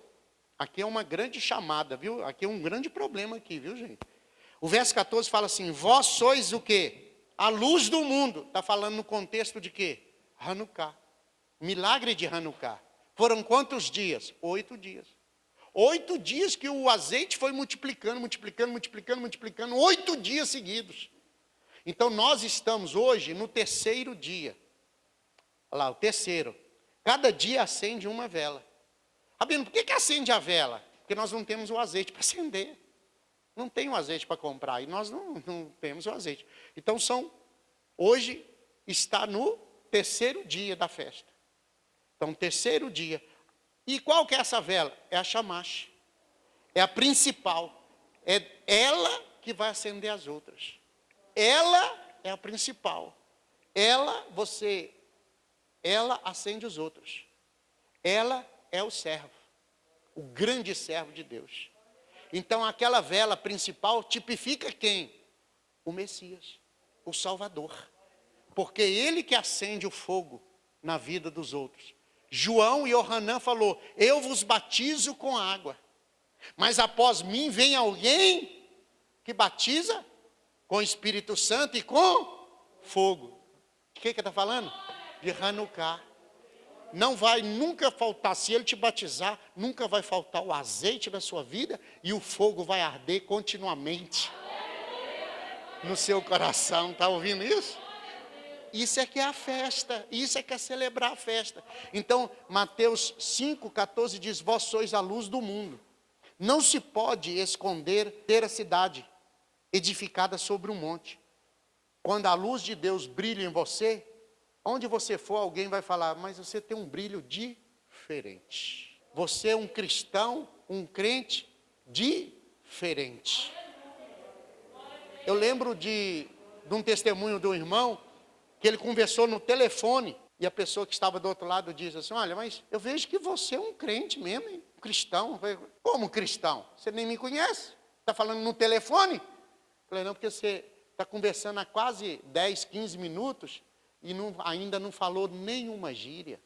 aqui é uma grande chamada, viu? Aqui é um grande problema aqui, viu, gente? O verso 14 fala assim, vós sois o quê? A luz do mundo. Está falando no contexto de quê? Hanukkah, milagre de Hanukkah. Foram quantos dias? 8 dias. 8 dias que o azeite foi multiplicando, 8 dias seguidos. Então nós estamos hoje no 3º dia. Olha lá, o 3º. Cada dia acende uma vela. Rabino, por que acende a vela? Porque nós não temos o azeite para acender. Não tem o azeite para comprar, e nós não temos o azeite. Então hoje está no terceiro dia da festa. Então, terceiro dia. E qual que é essa vela? É a chamache. É a principal. É ela que vai acender as outras. Ela é a principal. Ela acende os outros. Ela é o servo. O grande servo de Deus. Então, aquela vela principal tipifica quem? O Messias, o Salvador. Porque ele que acende o fogo na vida dos outros. João e Yohanan falou, eu vos batizo com água. Mas após mim vem alguém que batiza com o Espírito Santo e com fogo. O que está falando? De Hanukkah. Não vai nunca faltar, se ele te batizar, nunca vai faltar o azeite na sua vida e o fogo vai arder continuamente no seu coração. Está ouvindo isso? Isso é que é a festa, isso é que é celebrar a festa. Então, Mateus 5,14 diz, vós sois a luz do mundo. Não se pode esconder ter a cidade edificada sobre um monte. Quando a luz de Deus brilha em você, onde você for, alguém vai falar, mas você tem um brilho diferente. Você é um cristão, um crente diferente. Eu lembro de um testemunho de um irmão, que ele conversou no telefone, e a pessoa que estava do outro lado disse assim, olha, mas eu vejo que você é um crente mesmo, hein? Um cristão. Eu falei, como cristão? Você nem me conhece? Está falando no telefone? Eu falei, não, porque você está conversando há quase 10, 15 minutos, e ainda não falou nenhuma gíria.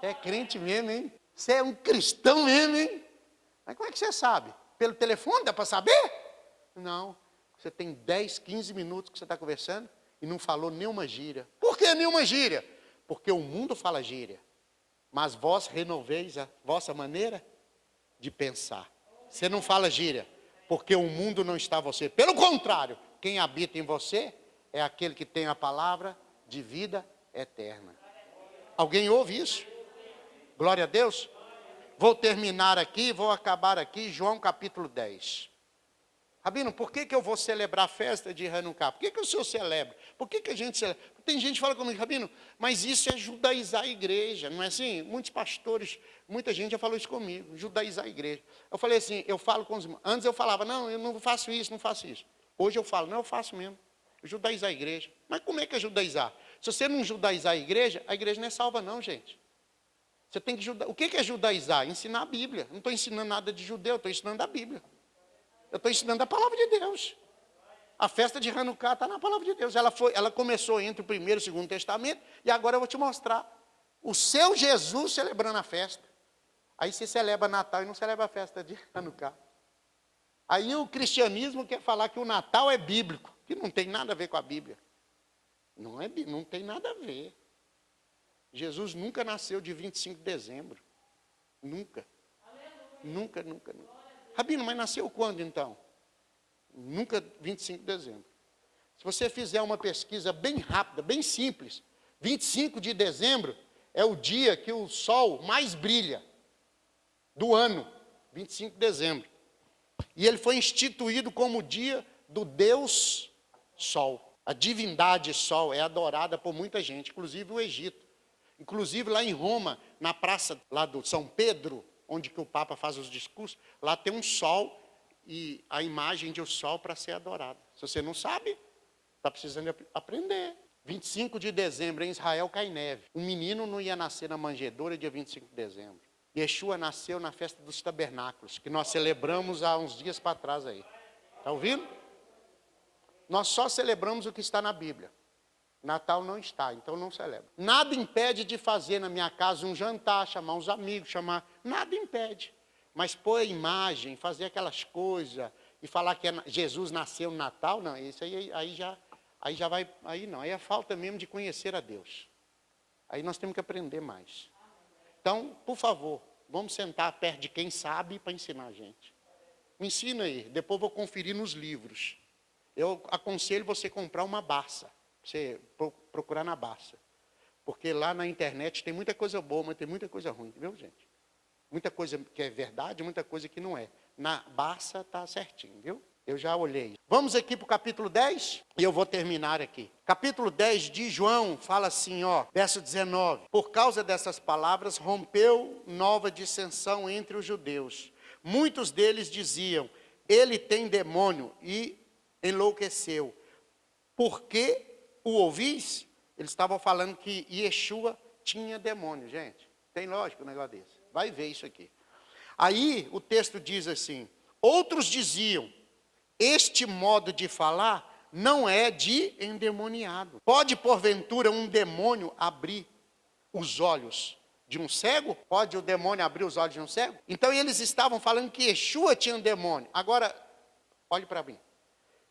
Você é crente mesmo, hein? Você é um cristão mesmo, hein? Mas como é que você sabe? Pelo telefone dá para saber? Não. Você tem 10, 15 minutos que você está conversando e não falou nenhuma gíria. Por que nenhuma gíria? Porque o mundo fala gíria. Mas vós renoveis a vossa maneira de pensar. Você não fala gíria, porque o mundo não está em você. Pelo contrário, quem habita em você é aquele que tem a palavra de vida eterna. Alguém ouve isso? Glória a Deus. Vou terminar aqui, vou acabar aqui, João capítulo 10. Rabino, por que eu vou celebrar a festa de Hanukkah? Por que o senhor celebra? Por que a gente celebra? Tem gente que fala comigo, Rabino, mas isso é judaizar a igreja, não é assim? Muitos pastores, muita gente já falou isso comigo, judaizar a igreja. Eu falei assim, eu falo com os irmãos. Antes eu falava, não, eu não faço isso, não faço isso. Hoje eu falo, não, eu faço mesmo. Judaizar a igreja. Mas como é que é judaizar? Se você não judaizar a igreja não é salva não, gente. Você tem que judaizar. O que é judaizar? Ensinar a Bíblia. Não estou ensinando nada de judeu, estou ensinando a Bíblia. Eu estou ensinando a palavra de Deus. A festa de Hanukkah está na palavra de Deus. Ela começou entre o primeiro e o segundo testamento, e agora eu vou te mostrar o seu Jesus celebrando a festa. Aí você celebra Natal e não celebra a festa de Hanukkah. Aí o cristianismo quer falar que o Natal é bíblico, que não tem nada a ver com a Bíblia. Não tem nada a ver. Jesus nunca nasceu de 25 de dezembro. Nunca. Nunca, nunca, nunca. Rabino, mas nasceu quando então? Nunca 25 de dezembro. Se você fizer uma pesquisa bem rápida, bem simples, 25 de dezembro é o dia que o sol mais brilha do ano, 25 de dezembro. E ele foi instituído como o dia do Deus Sol. A divindade Sol é adorada por muita gente, inclusive o Egito. Inclusive lá em Roma, na praça lá do São Pedro, onde que o Papa faz os discursos, lá tem um sol e a imagem de um sol para ser adorado. Se você não sabe, está precisando aprender. 25 de dezembro em Israel cai neve. Um menino não ia nascer na manjedoura dia 25 de dezembro. Yeshua nasceu na festa dos tabernáculos, que nós celebramos há uns dias para trás aí. Está ouvindo? Nós só celebramos o que está na Bíblia. Natal não está, então não celebra. Nada impede de fazer na minha casa um jantar, chamar uns amigos, nada impede. Mas pôr a imagem, fazer aquelas coisas e falar que Jesus nasceu no Natal, não, isso aí já vai, aí não, aí é falta mesmo de conhecer a Deus. Aí nós temos que aprender mais. Então, por favor, vamos sentar perto de quem sabe para ensinar a gente. Me ensina aí, depois vou conferir nos livros. Eu aconselho você comprar uma Barça. Você procurar na Barça. Porque lá na internet tem muita coisa boa, mas tem muita coisa ruim, viu, gente? Muita coisa que é verdade, muita coisa que não é. Na Barça está certinho, viu? Eu já olhei. Vamos aqui para o capítulo 10 e eu vou terminar aqui. Capítulo 10 de João fala assim, verso 19. Por causa dessas palavras, rompeu nova dissensão entre os judeus. Muitos deles diziam, ele tem demônio, e enlouqueceu. Por que o ouvis? Eles estavam falando que Yeshua tinha demônio, gente. Tem lógico um negócio desse. Vai ver isso aqui. Aí o texto diz assim, outros diziam, este modo de falar não é de endemoniado. Pode, porventura, um demônio abrir os olhos de um cego? Pode o demônio abrir os olhos de um cego? Então eles estavam falando que Yeshua tinha um demônio. Agora, olhe para mim.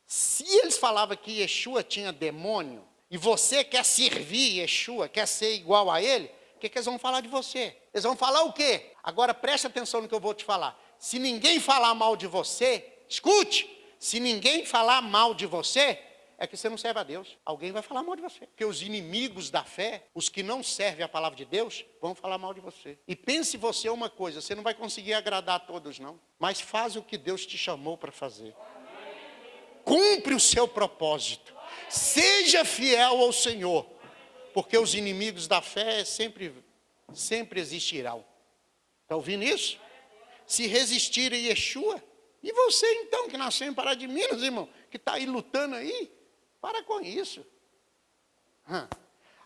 Se eles falavam que Yeshua tinha demônio, e você quer servir Yeshua, quer ser igual a ele, o que eles vão falar de você? Eles vão falar o quê? Agora preste atenção no que eu vou te falar. Se ninguém falar mal de você, escute, se ninguém falar mal de você, é que você não serve a Deus. Alguém vai falar mal de você. Porque os inimigos da fé, os que não servem a palavra de Deus, vão falar mal de você. E pense você uma coisa, você não vai conseguir agradar a todos não, mas faz o que Deus te chamou para fazer. Cumpre o seu propósito. Seja fiel ao Senhor, porque os inimigos da fé sempre existirão. Está ouvindo isso? Se resistir a Yeshua, e você então, que nasceu em Pará de Minas, irmão, que está aí lutando aí, para com isso.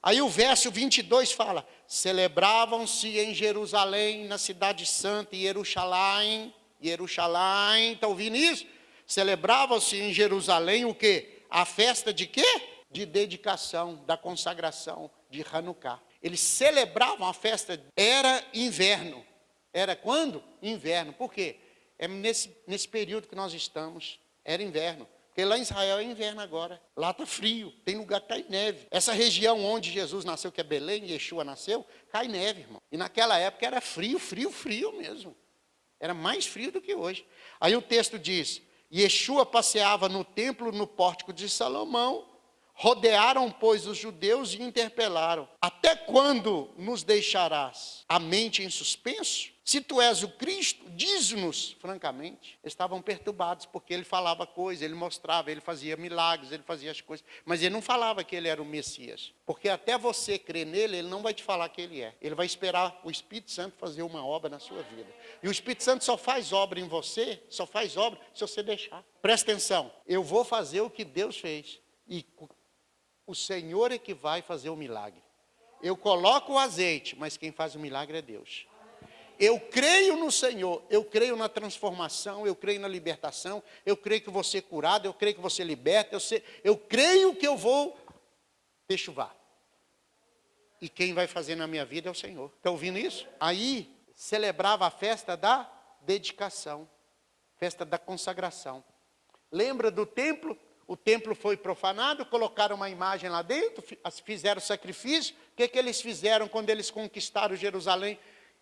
Aí o verso 22 fala, celebravam-se em Jerusalém, na cidade santa, Jerusalém, está ouvindo isso? Celebrava-se em Jerusalém o quê? A festa de quê? De dedicação, da consagração, de Hanukkah. Eles celebravam a festa, era inverno. Era quando? Inverno. Por quê? É nesse período que nós estamos, era inverno. Porque lá em Israel é inverno agora. Lá está frio, tem lugar que cai neve. Essa região onde Jesus nasceu, que é Belém, Yeshua nasceu, cai neve, irmão. E naquela época era frio, frio, frio mesmo. Era mais frio do que hoje. Aí o texto diz, Yeshua passeava no templo, no pórtico de Salomão, rodearam, pois, os judeus e interpelaram, até quando nos deixarás a mente em suspenso? Se tu és o Cristo, diz-nos, francamente. Estavam perturbados, porque ele falava coisas, ele mostrava, ele fazia milagres, ele fazia as coisas, mas ele não falava que ele era o Messias, porque até você crer nele, ele não vai te falar que ele é. Ele vai esperar o Espírito Santo fazer uma obra na sua vida. E o Espírito Santo só faz obra em você, só faz obra se você deixar. Presta atenção, eu vou fazer o que Deus fez, e o Senhor é que vai fazer o milagre. Eu coloco o azeite, mas quem faz o milagre é Deus. Eu creio no Senhor, eu creio na transformação, eu creio na libertação, eu creio que você é curado, eu creio que você liberta, eu creio que eu vou dechuvar. E quem vai fazer na minha vida é o Senhor. Está ouvindo isso? Aí celebrava a festa da dedicação, festa da consagração. Lembra do templo? O templo foi profanado, colocaram uma imagem lá dentro, fizeram sacrifício. O que eles fizeram quando eles conquistaram Jerusalém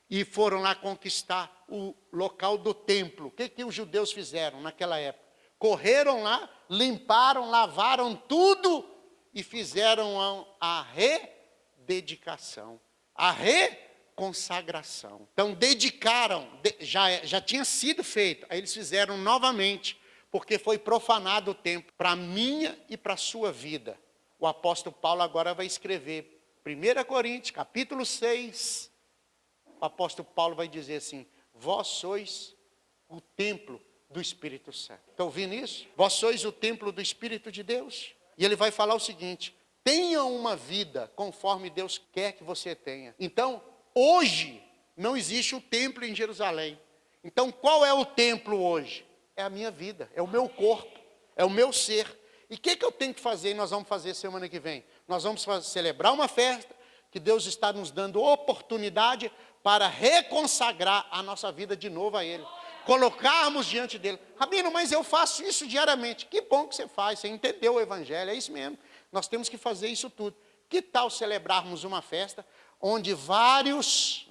e foram lá conquistar o local do templo? O que os judeus fizeram naquela época? Correram lá, limparam, lavaram tudo e fizeram a rededicação, a reconsagração. Então dedicaram, já tinha sido feito, aí eles fizeram novamente, porque foi profanado o templo para a minha e para a sua vida. O apóstolo Paulo agora vai escrever 1 Coríntios, capítulo 6, o apóstolo Paulo vai dizer assim, vós sois o templo do Espírito Santo. Está ouvindo isso? Vós sois o templo do Espírito de Deus. E ele vai falar o seguinte, tenha uma vida conforme Deus quer que você tenha. Então, hoje, não existe o templo em Jerusalém. Então, qual é o templo hoje? É a minha vida, é o meu corpo, é o meu ser. E o que eu tenho que fazer e nós vamos fazer semana que vem? Nós vamos celebrar uma festa que Deus está nos dando oportunidade para reconsagrar a nossa vida de novo a Ele. Colocarmos diante dEle. Rabino, mas eu faço isso diariamente. Que bom que você faz, você entendeu o Evangelho, é isso mesmo. Nós temos que fazer isso tudo. Que tal celebrarmos uma festa onde vários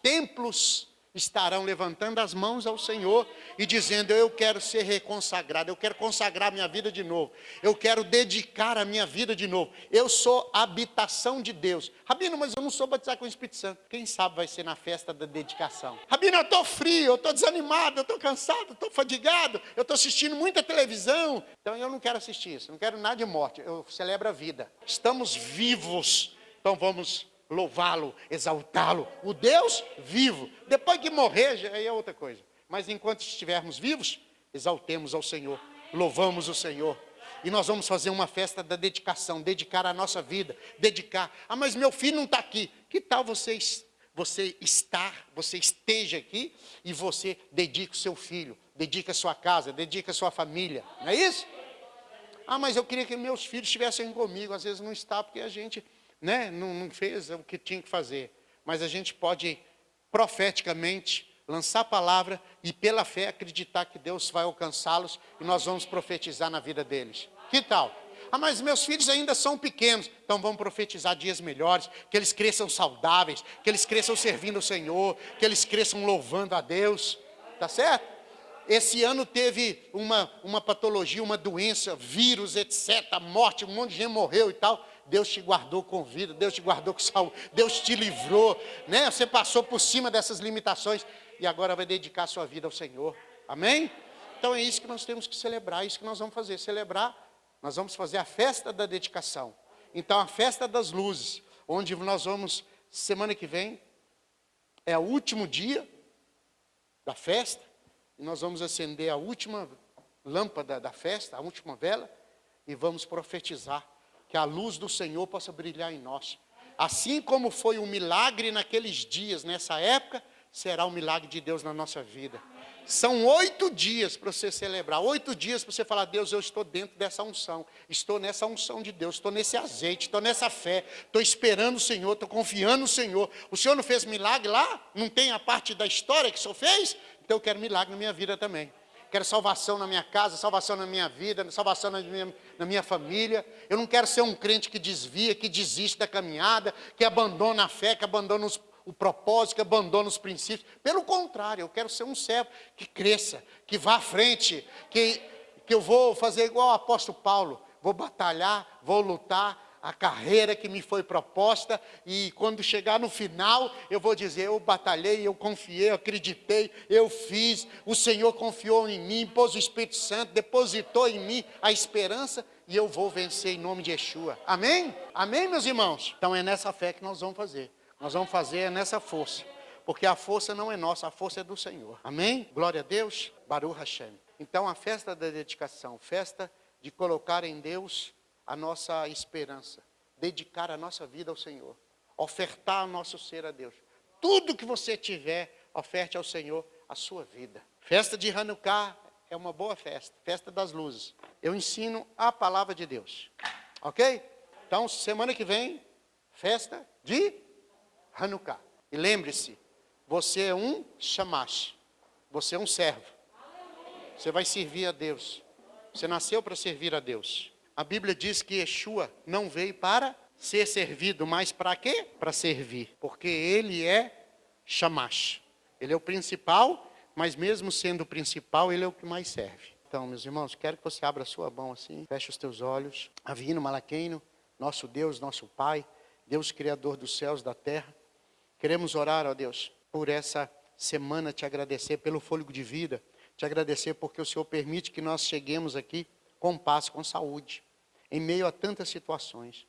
templos estarão levantando as mãos ao Senhor e dizendo: eu quero ser reconsagrado, eu quero consagrar minha vida de novo, eu quero dedicar a minha vida de novo, eu sou a habitação de Deus. Rabino, mas eu não sou batizado com o Espírito Santo. Quem sabe vai ser na festa da dedicação. Rabino, eu estou frio, eu estou desanimado, eu estou cansado, eu estou fadigado, eu estou assistindo muita televisão. Então eu não quero assistir isso, não quero nada de morte, eu celebro a vida. Estamos vivos, então vamos louvá-lo, exaltá-lo, o Deus vivo. Depois que morrer, já é outra coisa. Mas enquanto estivermos vivos, exaltemos ao Senhor, louvamos o Senhor. E nós vamos fazer uma festa da dedicação, dedicar a nossa vida, dedicar. Ah, mas meu filho não está aqui. Que tal você esteja aqui e você dedica o seu filho, dedica a sua casa, dedica a sua família, não é isso? Ah, mas eu queria que meus filhos estivessem comigo. Às vezes não está porque a gente não fez o que tinha que fazer. Mas a gente pode profeticamente lançar a palavra e pela fé acreditar que Deus vai alcançá-los e nós vamos profetizar na vida deles. Que tal? Ah, mas meus filhos ainda são pequenos. Então vamos profetizar dias melhores, que eles cresçam saudáveis, que eles cresçam servindo o Senhor, que eles cresçam louvando a Deus. Tá certo? Esse ano teve uma patologia, uma doença, vírus, etc., morte, um monte de gente morreu e tal. Deus te guardou com vida, Deus te guardou com saúde, Deus te livrou, né? Você passou por cima dessas limitações e agora vai dedicar a sua vida ao Senhor. Amém? Então é isso que nós temos que celebrar, é isso que nós vamos fazer. Celebrar, nós vamos fazer a festa da dedicação. Então a festa das luzes, onde nós vamos, semana que vem, é o último dia da festa. E nós vamos acender a última lâmpada da festa, a última vela, e vamos profetizar que a luz do Senhor possa brilhar em nós. Assim como foi um milagre naqueles dias, nessa época, será um milagre de Deus na nossa vida. São 8 dias para você celebrar, 8 dias para você falar: Deus, eu estou dentro dessa unção, estou nessa unção de Deus, estou nesse azeite, estou nessa fé, estou esperando o Senhor, estou confiando no Senhor. O Senhor não fez milagre lá? Não tem a parte da história que o Senhor fez? Então eu quero milagre na minha vida também. Quero salvação na minha casa, salvação na minha vida, salvação na minha família. Eu não quero ser um crente que desvia, que desiste da caminhada, que abandona a fé, que abandona o propósito, que abandona os princípios. Pelo contrário, eu quero ser um servo que cresça, que vá à frente, que eu vou fazer igual o apóstolo Paulo. Vou batalhar, vou lutar a carreira que me foi proposta, e quando chegar no final, eu vou dizer: eu batalhei, eu confiei, eu acreditei, eu fiz, o Senhor confiou em mim, pôs o Espírito Santo, depositou em mim a esperança, e eu vou vencer em nome de Yeshua. Amém? Amém, meus irmãos? Então é nessa fé que nós vamos fazer. Nós vamos fazer nessa força, porque a força não é nossa, a força é do Senhor. Amém? Glória a Deus, Baruch Hashem. Então a festa da dedicação, festa de colocar em Deus a nossa esperança, dedicar a nossa vida ao Senhor, ofertar o nosso ser a Deus. Tudo que você tiver, oferte ao Senhor a sua vida. Festa de Hanukkah é uma boa festa, festa das luzes. Eu ensino a palavra de Deus, ok? Então, semana que vem, festa de Hanukkah. E lembre-se, você é um shamash, você é um servo. Você vai servir a Deus. Você nasceu para servir a Deus. A Bíblia diz que Yeshua não veio para ser servido, mas para quê? Para servir. Porque ele é shamash. Ele é o principal, mas mesmo sendo o principal, ele é o que mais serve. Então, meus irmãos, quero que você abra a sua mão assim, feche os teus olhos. Avino Malaqueino, nosso Deus, nosso Pai, Deus Criador dos céus e da terra. Queremos orar, ó Deus, por essa semana, te agradecer pelo fôlego de vida, te agradecer porque o Senhor permite que nós cheguemos aqui com paz, com saúde, em meio a tantas situações.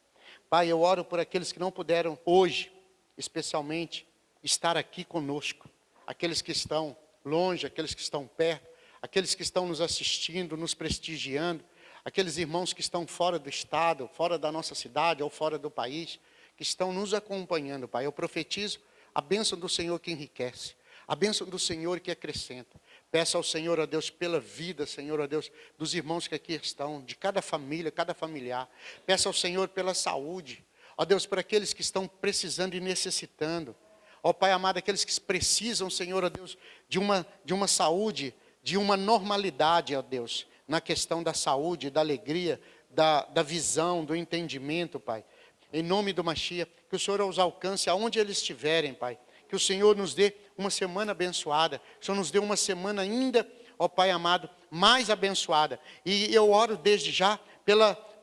Pai, eu oro por aqueles que não puderam hoje, especialmente, estar aqui conosco. Aqueles que estão longe, aqueles que estão perto, aqueles que estão nos assistindo, nos prestigiando, aqueles irmãos que estão fora do estado, fora da nossa cidade ou fora do país, que estão nos acompanhando, Pai. Eu profetizo a bênção do Senhor que enriquece, a bênção do Senhor que acrescenta. Peço ao Senhor, ó Deus, pela vida, Senhor, ó Deus, dos irmãos que aqui estão, de cada família, cada familiar. Peço ao Senhor pela saúde, ó Deus, por aqueles que estão precisando e necessitando. Ó Pai amado, aqueles que precisam, Senhor, ó Deus, de uma saúde, de uma normalidade, ó Deus, na questão da saúde, da alegria, da visão, do entendimento, Pai. Em nome do Mashiach, que o Senhor os alcance aonde eles estiverem, Pai. que o Senhor nos dê uma semana abençoada. Que o Senhor nos dê uma semana ainda, ó Pai amado, mais abençoada. E eu oro desde já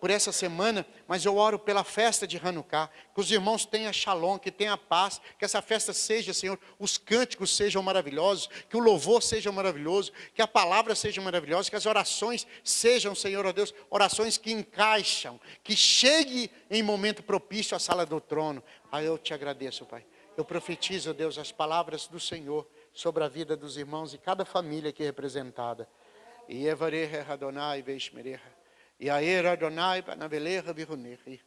por essa semana, mas eu oro pela festa de Hanukkah, que os irmãos tenham shalom, que tenham paz, que essa festa seja, Senhor, os cânticos sejam maravilhosos, que o louvor seja maravilhoso, que a palavra seja maravilhosa, que as orações sejam, Senhor, ó Deus, orações que encaixam, que chegue em momento propício à sala do trono. Pai, eu te agradeço, Pai. Eu profetizo, ó Deus, as palavras do Senhor sobre a vida dos irmãos e cada família aqui representada. E Evareha Adonai Veishmereha. E Aer Adonai Panaveleha Virunehi.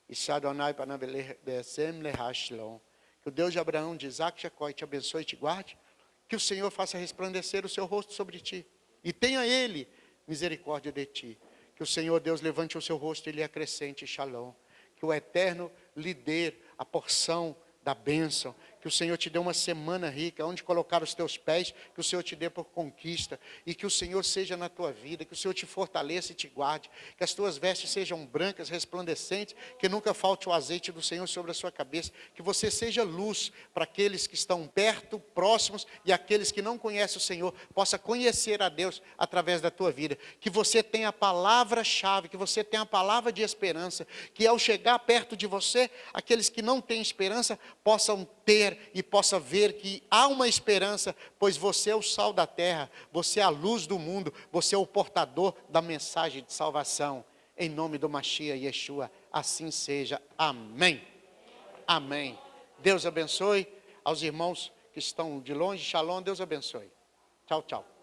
E Sadonai Panaveleha Besem Lehashlon. Que o Deus de Abraão, de Isaac e Jacó te abençoe e te guarde. Que o Senhor faça resplandecer o seu rosto sobre ti. E tenha Ele misericórdia de ti. Que o Senhor Deus levante o seu rosto e lhe acrescente shalom. Que o Eterno lhe dê a porção da bênção, que o Senhor te dê uma semana rica, onde colocar os teus pés, que o Senhor te dê por conquista, e que o Senhor seja na tua vida, que o Senhor te fortaleça e te guarde, que as tuas vestes sejam brancas, resplandecentes, que nunca falte o azeite do Senhor sobre a sua cabeça, que você seja luz para aqueles que estão perto, próximos, e aqueles que não conhecem o Senhor, possa conhecer a Deus através da tua vida, que você tenha a palavra-chave, que você tenha a palavra de esperança, que ao chegar perto de você, aqueles que não têm esperança, possam ter e possa ver que há uma esperança, pois você é o sal da terra, você é a luz do mundo, você é o portador da mensagem de salvação. Em nome do Mashiach Yeshua, assim seja. Amém. Amém. Deus abençoe aos irmãos que estão de longe. Shalom, Deus abençoe. Tchau, tchau.